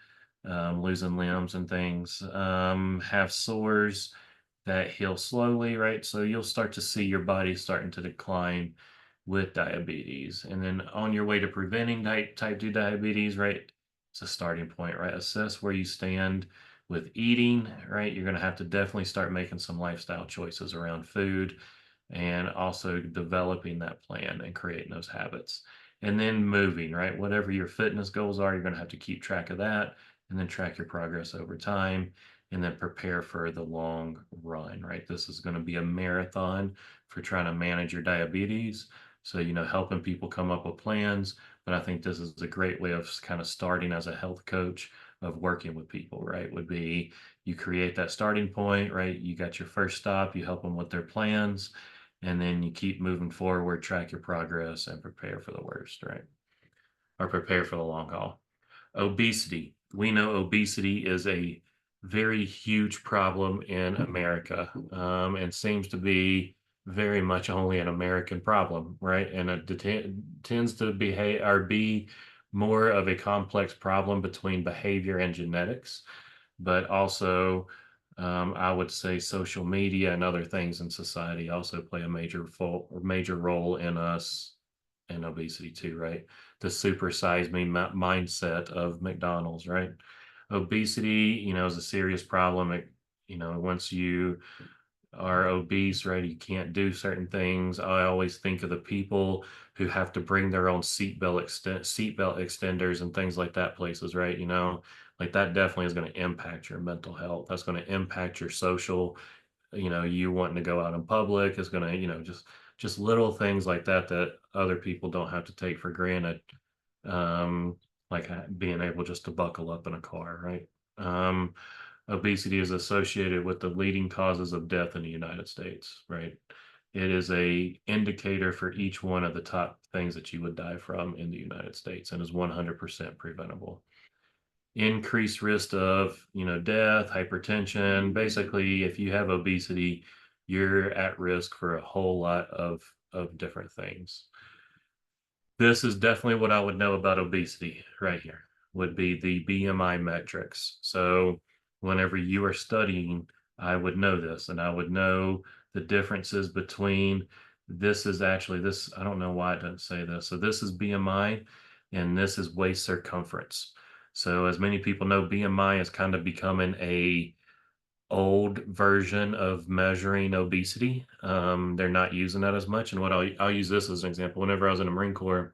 losing limbs and things. Have sores that heal slowly, right? So you'll start to see your body starting to decline with diabetes. And then on your way to preventing type 2 diabetes, right? It's a starting point, right? Assess where you stand with eating, right? You're going to have to definitely start making some lifestyle choices around food and also developing that plan and creating those habits. And then moving, right? Whatever your fitness goals are, you're going to have to keep track of that and then track your progress over time and then prepare for the long run, right? This is going to be a marathon for trying to manage your diabetes. So, helping people come up with plans. But I think this is a great way of kind of starting as a health coach of working with people, right? Would be you create that starting point, right? You got your first stop, you help them with their plans, and then you keep moving forward, track your progress, and prepare for the worst, right? Or prepare for the long haul. Obesity. We know obesity is a very huge problem in America, and seems to be very much only an American problem, right? And it tends to behave or be more of a complex problem between behavior and genetics, but also I would say social media and other things in society also play a major role in us in obesity too, right? The super size me mindset of McDonald's, right? Obesity, is a serious problem. Once you are obese, right, you can't do certain things. I always think of the people who have to bring their own seatbelt extenders and things like that places, right? Like that definitely is going to impact your mental health. That's going to impact your social, you wanting to go out in public is going to, just little things like that that other people don't have to take for granted. Um, like being able just to buckle up in a car, right? Obesity is associated with the leading causes of death in the United States, right? It is a indicator for each one of the top things that you would die from in the United States and is 100% preventable. Increased risk of, death, hypertension. Basically, if you have obesity, you're at risk for a whole lot of different things. This is definitely what I would know about obesity right here, would be the BMI metrics. So whenever you are studying, I would know this, and I would know the differences between this is actually this, I don't know why it doesn't say this. So this is BMI and this is waist circumference. So as many people know, BMI is kind of becoming a old version of measuring obesity. They're not using that as much. And what I'll use this as an example. Whenever I was in the Marine Corps,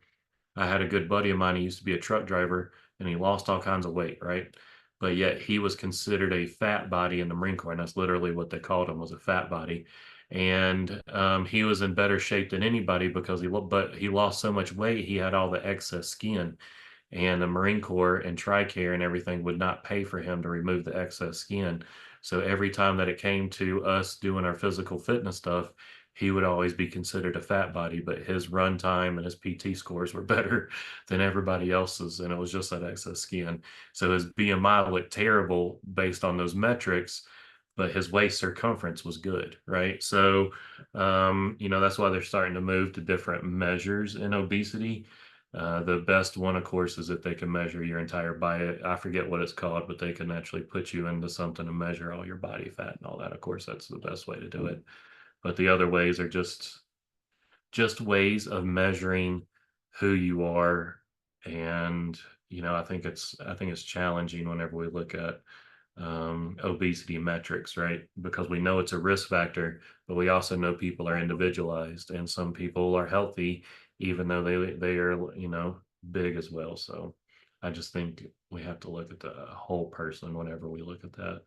I had a good buddy of mine. He used to be a truck driver and he lost all kinds of weight, right? But yet he was considered a fat body in the Marine Corps. And that's literally what they called him, was a fat body. And he was in better shape than anybody because he lost so much weight. He had all the excess skin, and the Marine Corps and TRICARE and everything would not pay for him to remove the excess skin. So every time that it came to us doing our physical fitness stuff, he would always be considered a fat body, but his run time and his PT scores were better than everybody else's, and it was just that excess skin. So his BMI looked terrible based on those metrics, but his waist circumference was good, right? So, that's why they're starting to move to different measures in obesity. The best one, of course, is that they can measure your entire body. I forget what it's called, but they can actually put you into something to measure all your body fat and all that. Of course, that's the best way to do it. But the other ways are just ways of measuring who you are. And, I think it's challenging whenever we look at obesity metrics, right? Because we know it's a risk factor, but we also know people are individualized, and some people are healthy, even though they are, big as well. So I just think we have to look at the whole person whenever we look at that.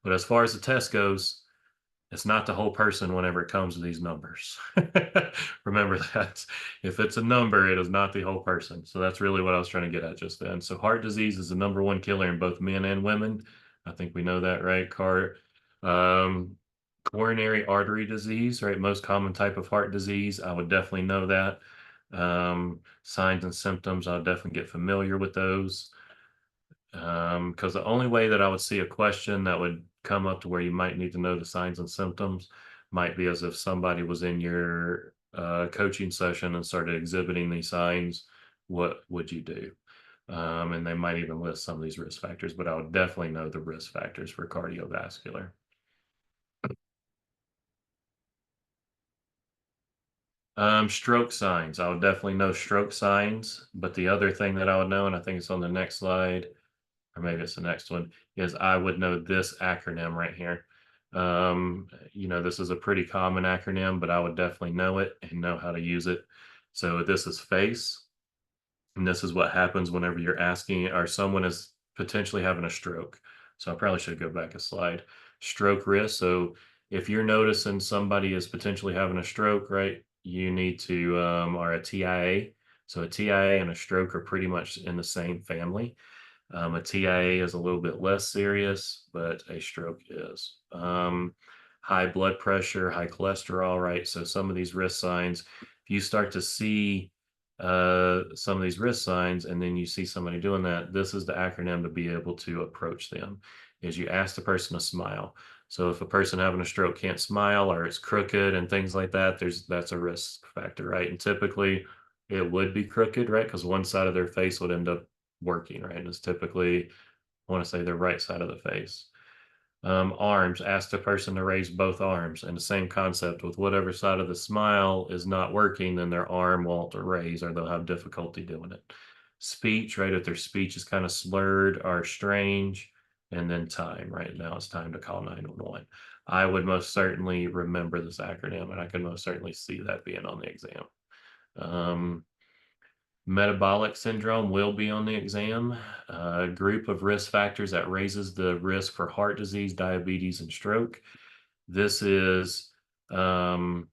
But as far as the test goes, it's not the whole person whenever it comes to these numbers. Remember that. If it's a number, it is not the whole person. So that's really what I was trying to get at just then. So heart disease is the number one killer in both men and women. I think we know that, right? Coronary artery disease, right? Most common type of heart disease. I would definitely know that. Signs and symptoms, I'll definitely get familiar with those. Because the only way that I would see a question that would come up to where you might need to know the signs and symptoms might be as if somebody was in your coaching session and started exhibiting these signs. What would you do? And they might even list some of these risk factors, but I would definitely know the risk factors for cardiovascular. Stroke signs. I would definitely know stroke signs, but the other thing that I would know, and I think it's on the next slide, or maybe it's the next one, is I would know this acronym right here. This is a pretty common acronym, but I would definitely know it and know how to use it. So this is FACE, and this is what happens whenever you're asking, or someone is potentially having a stroke. So I probably should go back a slide. Stroke risk. So if you're noticing somebody is potentially having a stroke, right, you need to, or a TIA. So a TIA and a stroke are pretty much in the same family. A TIA is a little bit less serious, but a stroke is. High blood pressure, high cholesterol, right? So some of these risk signs, if you start to see some of these risk signs and then you see somebody doing that, this is the acronym to be able to approach them, is you ask the person to smile. So if a person having a stroke can't smile or it's crooked and things like that, that's a risk factor, right? And typically it would be crooked, right? Because one side of their face would end up working, right? And it's typically, I want to say, the right side of the face. Arms, ask the person to raise both arms, and the same concept with whatever side of the smile is not working, then their arm won't raise or they'll have difficulty doing it. Speech, right? If their speech is kind of slurred or strange, and then time, right? Now it's time to call 911. I would most certainly remember this acronym, and I can most certainly see that being on the exam. Metabolic syndrome will be on the exam. A group of risk factors that raises the risk for heart disease, diabetes, and stroke. This is kind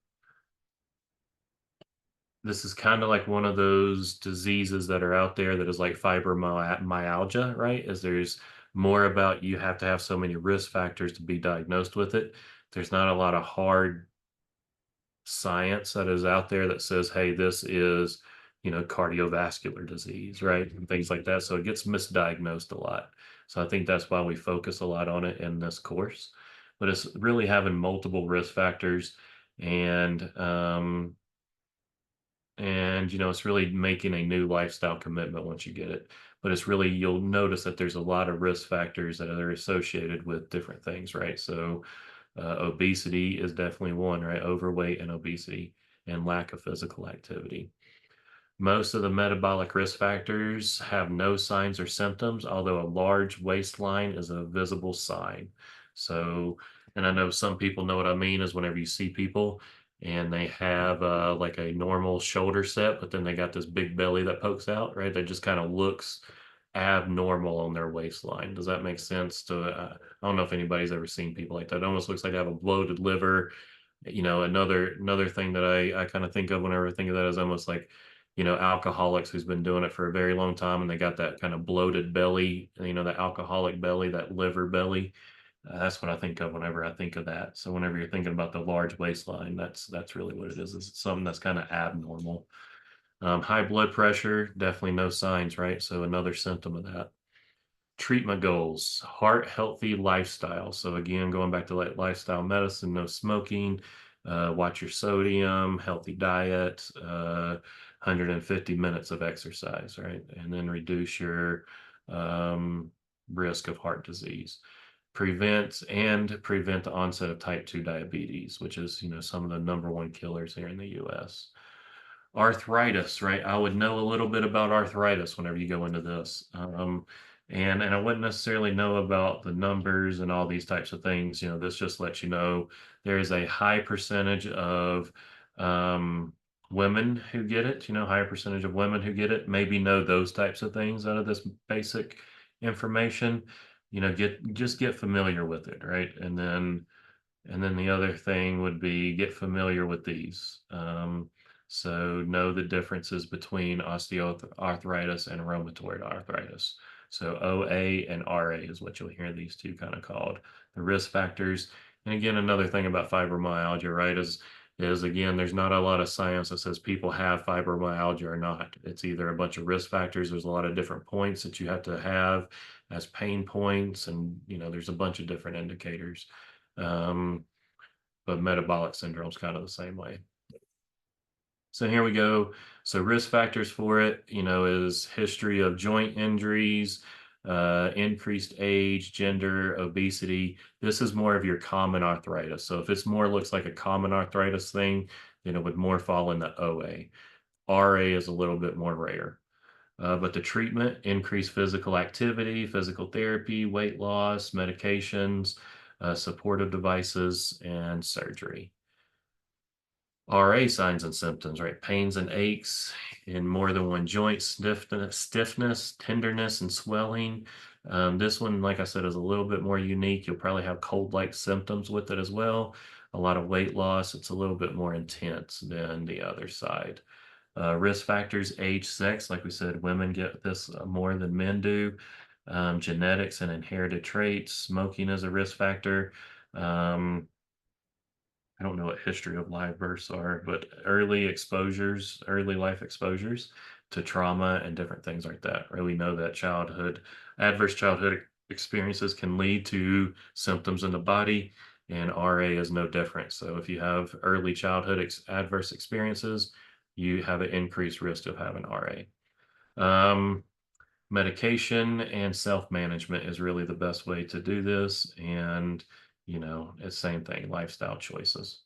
of like one of those diseases that are out there that is like fibromyalgia, right? As there's more about, you have to have so many risk factors to be diagnosed with it. There's not a lot of hard science that is out there that says, hey, this is, cardiovascular disease, right? And things like that. So it gets misdiagnosed a lot. So I think that's why we focus a lot on it in this course. But it's really having multiple risk factors, and it's really making a new lifestyle commitment once you get it. But it's really, you'll notice that there's a lot of risk factors that are associated with different things, right? So obesity is definitely one, right? Overweight and obesity, and lack of physical activity. Most of the metabolic risk factors have no signs or symptoms, although a large waistline is a visible sign. So, and I know some people know what I mean, is whenever you see people and they have like a normal shoulder set, but then they got this big belly that pokes out, right? That just kind of looks abnormal on their waistline. Does that make sense? I don't know if anybody's ever seen people like that. It almost looks like they have a bloated liver. Another thing that I kind of think of whenever I think of that is almost like, alcoholics who's been doing it for a very long time and they got that kind of bloated belly, the alcoholic belly, that liver belly. That's what I think of whenever I think of that. So whenever you're thinking about the large waistline, that's really what it is. It's something that's kind of abnormal. High blood pressure, definitely no signs, right? So another symptom of that. Treatment goals, heart healthy lifestyle. So again, going back to like lifestyle medicine, no smoking, watch your sodium, healthy diet, 150 minutes of exercise, right? And then reduce your risk of heart disease. Prevent the onset of type 2 diabetes, which is, some of the #1 killers here in the US. Arthritis, right? I would know a little bit about arthritis whenever you go into this. And I wouldn't necessarily know about the numbers and all these types of things. This just lets you know there is a high percentage of women who get it, higher percentage of women who get it. Maybe know those types of things out of this basic information. Just get familiar with it, right? And then the other thing would be get familiar with these. So know the differences between osteoarthritis and rheumatoid arthritis. So OA and RA is what you'll hear these two kind of called. The risk factors. And again, another thing about fibromyalgia, right, is is, again, there's not a lot of science that says people have fibromyalgia or not. It's either a bunch of risk factors. There's a lot of different points that you have to have as pain points, and there's a bunch of different indicators. But metabolic syndrome is kind of the same way. So here we go. So risk factors for it, is history of joint injuries, increased age, gender, obesity. This is more of your common arthritis. So if it's more looks like a common arthritis thing, then it would more fall in the OA. RA is a little bit more rare. But the treatment, increased physical activity, physical therapy, weight loss, medications, supportive devices, and surgery. RA signs and symptoms, right? Pains and aches in more than one joint, stiffness, tenderness, and swelling. This one, like I said, is a little bit more unique. You'll probably have cold-like symptoms with it as well. A lot of weight loss. It's a little bit more intense than the other side. Risk factors, age, sex. Like we said, women get this more than men do. Genetics and inherited traits. Smoking is a risk factor. I don't know what history of live births are, but early life exposures to trauma and different things like that. We know that adverse childhood experiences can lead to symptoms in the body, and RA is no different. So if you have early childhood adverse experiences, you have an increased risk of having RA. Medication and self-management is really the best way to do this. And it's same thing, lifestyle choices.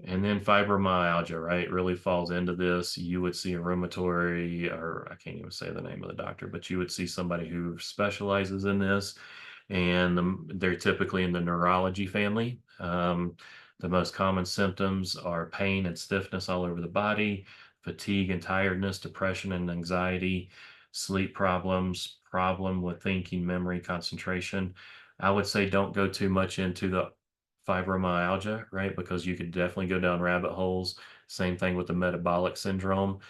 And then fibromyalgia, right, really falls into this. You would see a rheumatoid, or I can't even say the name of the doctor, but you would see somebody who specializes in this, and they're typically in the neurology family. The most common symptoms are pain and stiffness all over the body, fatigue and tiredness, depression and anxiety, sleep problems, problem with thinking, memory, concentration. I would say don't go too much into the fibromyalgia, right? Because you could definitely go down rabbit holes. Same thing with the metabolic syndrome.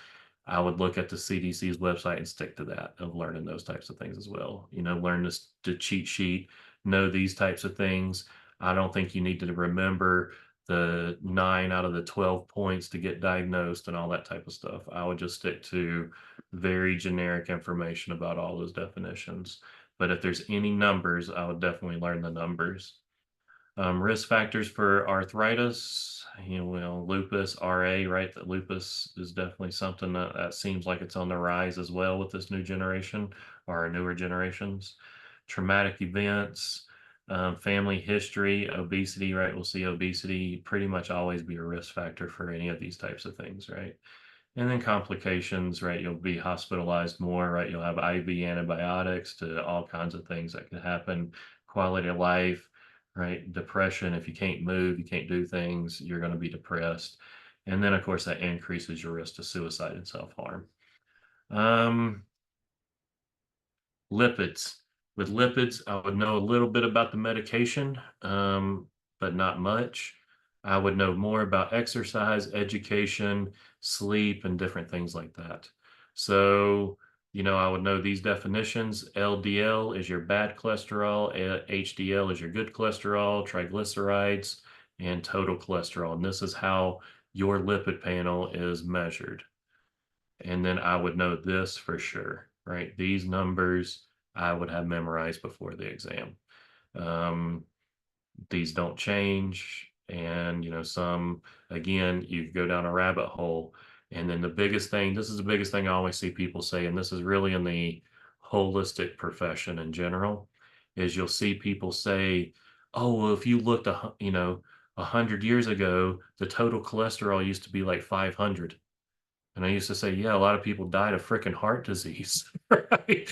I would look at the CDC's website and stick to that of learning those types of things as well. Learn the cheat sheet, know these types of things. I don't think you need to remember the 9 out of the 12 points to get diagnosed and all that type of stuff. I would just stick to very generic information about all those definitions. But if there's any numbers, I would definitely learn the numbers. Risk factors for arthritis, lupus, RA, right? That lupus is definitely something that seems like it's on the rise as well with this new generation or our newer generations. Traumatic events, family history, obesity, right? We'll see obesity pretty much always be a risk factor for any of these types of things, right? And then complications, right? You'll be hospitalized more, right? You'll have IV antibiotics to all kinds of things that can happen. Quality of life, right? Depression, if you can't move, you can't do things, you're going to be depressed. And then, of course, that increases your risk to suicide and self-harm. Lipids. With lipids, I would know a little bit about the medication, but not much. I would know more about exercise, education, sleep, and different things like that. So, I would know these definitions. LDL is your bad cholesterol, HDL is your good cholesterol, triglycerides, and total cholesterol. And this is how your lipid panel is measured. And then I would know this for sure, right? These numbers I would have memorized before the exam. These don't change. And, some, again, you go down a rabbit hole. And then this is the biggest thing I always see people say, and this is really in the holistic profession in general, is you'll see people say, oh, well, if you looked, 100 years ago, the total cholesterol used to be like 500. And I used to say, yeah, a lot of people died of freaking heart disease, right?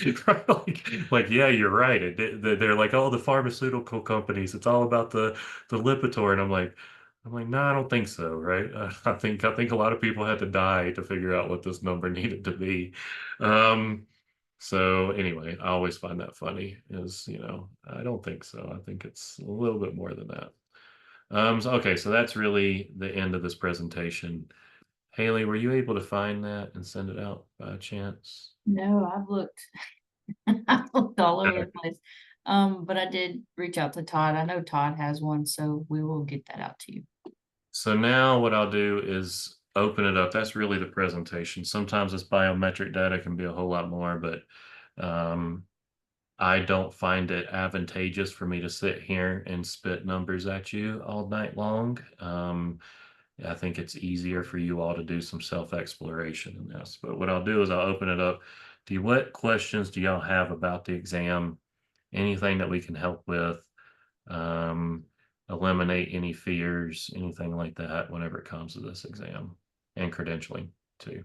Like, yeah, you're right. They're like, oh, the pharmaceutical companies, it's all about the Lipitor. And I'm like, no, I don't think so, right? I think a lot of people had to die to figure out what this number needed to be. So anyway, I always find that funny is, I don't think so. I think it's a little bit more than that. Okay, so that's really the end of this presentation. Haley, were you able to find that and send it out by chance? No, I've looked. I've looked all over the place. But I did reach out to Todd. I know Todd has one, so we will get that out to you. So now what I'll do is open it up. That's really the presentation. Sometimes this biometric data can be a whole lot more, but I don't find it advantageous for me to sit here and spit numbers at you all night long. I think it's easier for you all to do some self-exploration in this. But what I'll do is I'll open it up. What questions do y'all have about the exam? Anything that we can help with? Eliminate any fears, anything like that whenever it comes to this exam and credentialing too.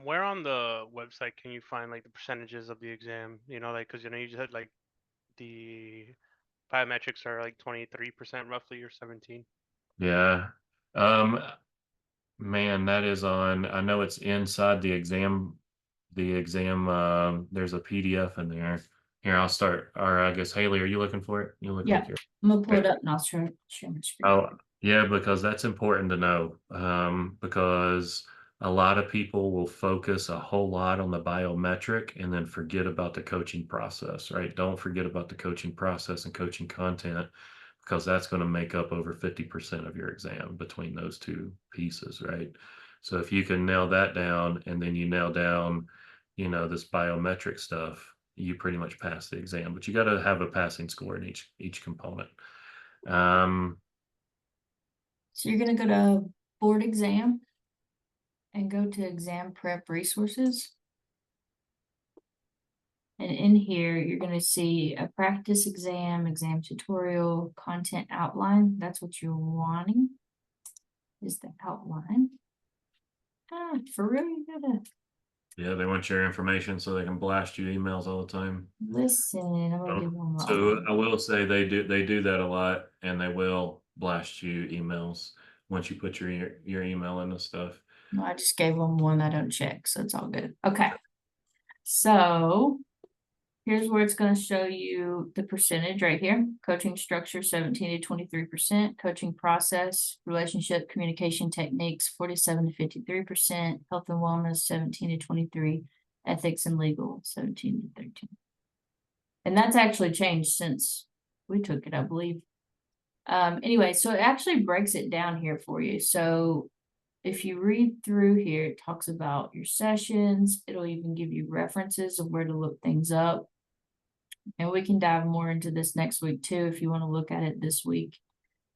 Where on the website can you find like the percentages of the exam? You know, like because you just had like the biometrics are like 23% roughly or 17. Yeah. Man, that is on, I know it's inside the exam, there's a PDF in there. Here, I'll start, or I guess Haley, are you looking for it? You look Yeah. like you're. I'm gonna pull it up and I'll share my screen. Oh, yeah, because that's important to know. Because a lot of people will focus a whole lot on the biometric and then forget about the coaching process, right? Don't forget about the coaching process and coaching content because that's going to make up over 50% of your exam between those two pieces, right? So if you can nail that down and then you nail down, this biometric stuff, you pretty much pass the exam, but you got to have a passing score in each component. So you're gonna go to board exam and go to exam prep resources. And in here, you're gonna see a practice exam, exam tutorial, content outline. That's what you're wanting, is the outline. Ah, for real, you gotta Yeah, they want your information so they can blast you emails all the time. listen. I'm gonna give them So I will say they do that a lot, and they will blast you emails once you put your email into stuff. No, I just gave them one I don't check, so it's all good. Okay. So here's where it's going to show you the percentage right here. Coaching structure 17 to 23%, coaching process, relationship communication techniques 47 to 53%, health and wellness 17 to 23, ethics and legal 17 to 13. And that's actually changed since we took it, I believe. Anyway, so it actually breaks it down here for you. So if you read through here, it talks about your sessions. It'll even give you references of where to look things up. And we can dive more into this next week too, if you want to look at it this week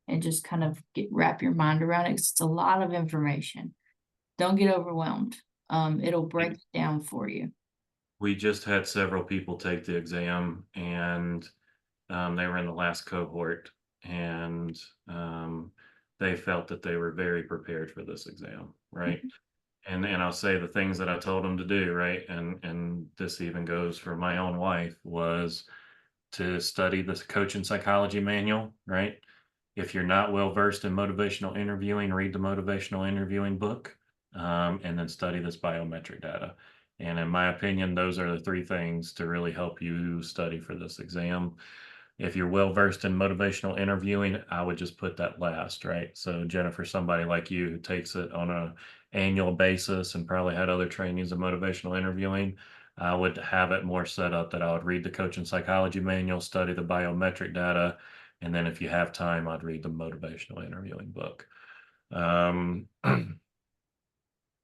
and just kind of wrap your mind around it. 'Cause it's a lot of information. Don't get overwhelmed. It'll break it down for you. We just had several people take the exam, and they were in the last cohort, and they felt that they were very prepared for this exam, right? And I'll say the things that I told them to do, right? And this even goes for my own wife, was to study this coaching psychology manual, right? If you're not well versed in motivational interviewing, read the motivational interviewing book, and then study this biometric data. And in my opinion, those are the three things to really help you study for this exam. If you're well versed in motivational interviewing, I would just put that last, right? So Jennifer, somebody like you who takes it on a annual basis and probably had other trainings in motivational interviewing, I would have it more set up that I would read the coaching psychology manual, study the biometric data, and then if you have time, I'd read the motivational interviewing book. And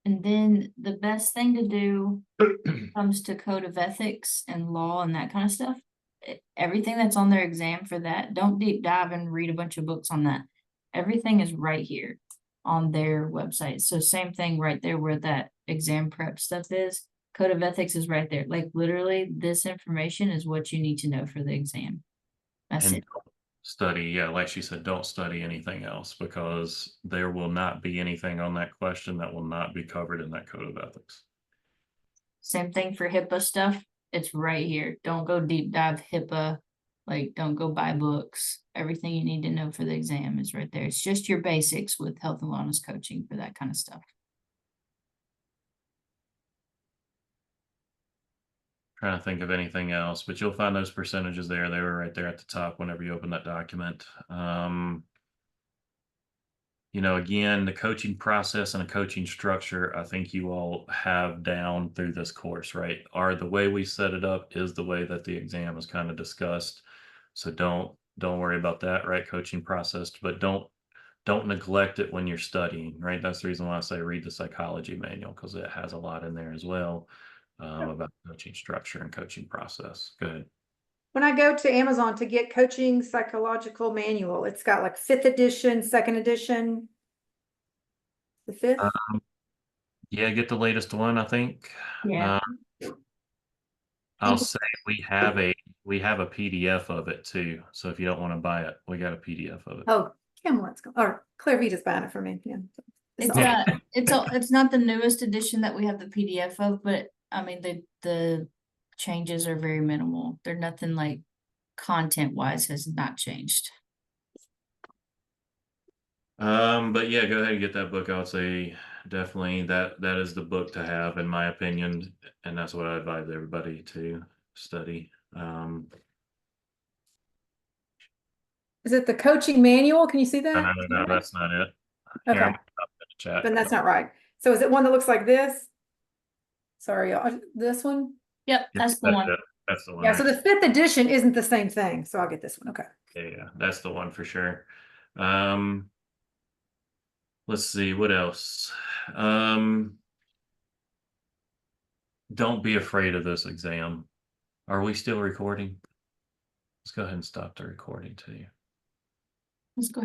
then the best thing to do comes to code of ethics and law and that kind of stuff. Everything that's on their exam for that, don't deep dive and read a bunch of books on that. Everything is right here on their website. So same thing right there where that exam prep stuff is. Code of ethics is right there. Like literally this information is what you need to know for the exam. That's And it. study, yeah, like she said, don't study anything else because there will not be anything on that question that will not be covered in that code of ethics. Same thing for HIPAA stuff. It's right here. Don't go deep dive HIPAA. Like, don't go buy books. Everything you need to know for the exam is right there. It's just your basics with health and wellness coaching for that kind of stuff. Trying to think of anything else, but you'll find those percentages there. They were right there at the top whenever you open that document. again, the coaching process and a coaching structure, I think you all have down through this course, right? The way we set it up is the way that the exam is kind of discussed. So don't worry about that, right? Coaching process, but don't neglect it when you're studying, right? That's the reason why I say read the psychology manual, because it has a lot in there as well about coaching structure and coaching process. Good. When I go to Amazon to get coaching psychological manual, it's got like 5th edition, 2nd edition. The 5th? Yeah, get the latest one, I think. Yeah. I'll say we have a PDF of it too. So if you don't want to buy it, we got a PDF of it. Oh, Kim, let's go. Or Claire Vita's buying it for me. Yeah. It's all- it's not the newest edition that we have the PDF of, but I mean the changes are very minimal. They're nothing like content wise has not changed. But yeah, go ahead and get that book. I would say definitely that is the book to have, in my opinion, and that's what I advise everybody to study. Is it the coaching manual? Can you see that? No, that's not it. Here, Okay. I'm gonna pop it in the chat. Then that's not right. So is it one that looks like this? Sorry, this one? Yep, that's the one. That's the one. Yeah, so the 5th edition isn't the same thing, so I'll get this one. Okay. Yeah, that's the one for sure. Let's see what else. Don't be afraid of this exam. Are we still recording? Let's go ahead and stop the recording too. Let's go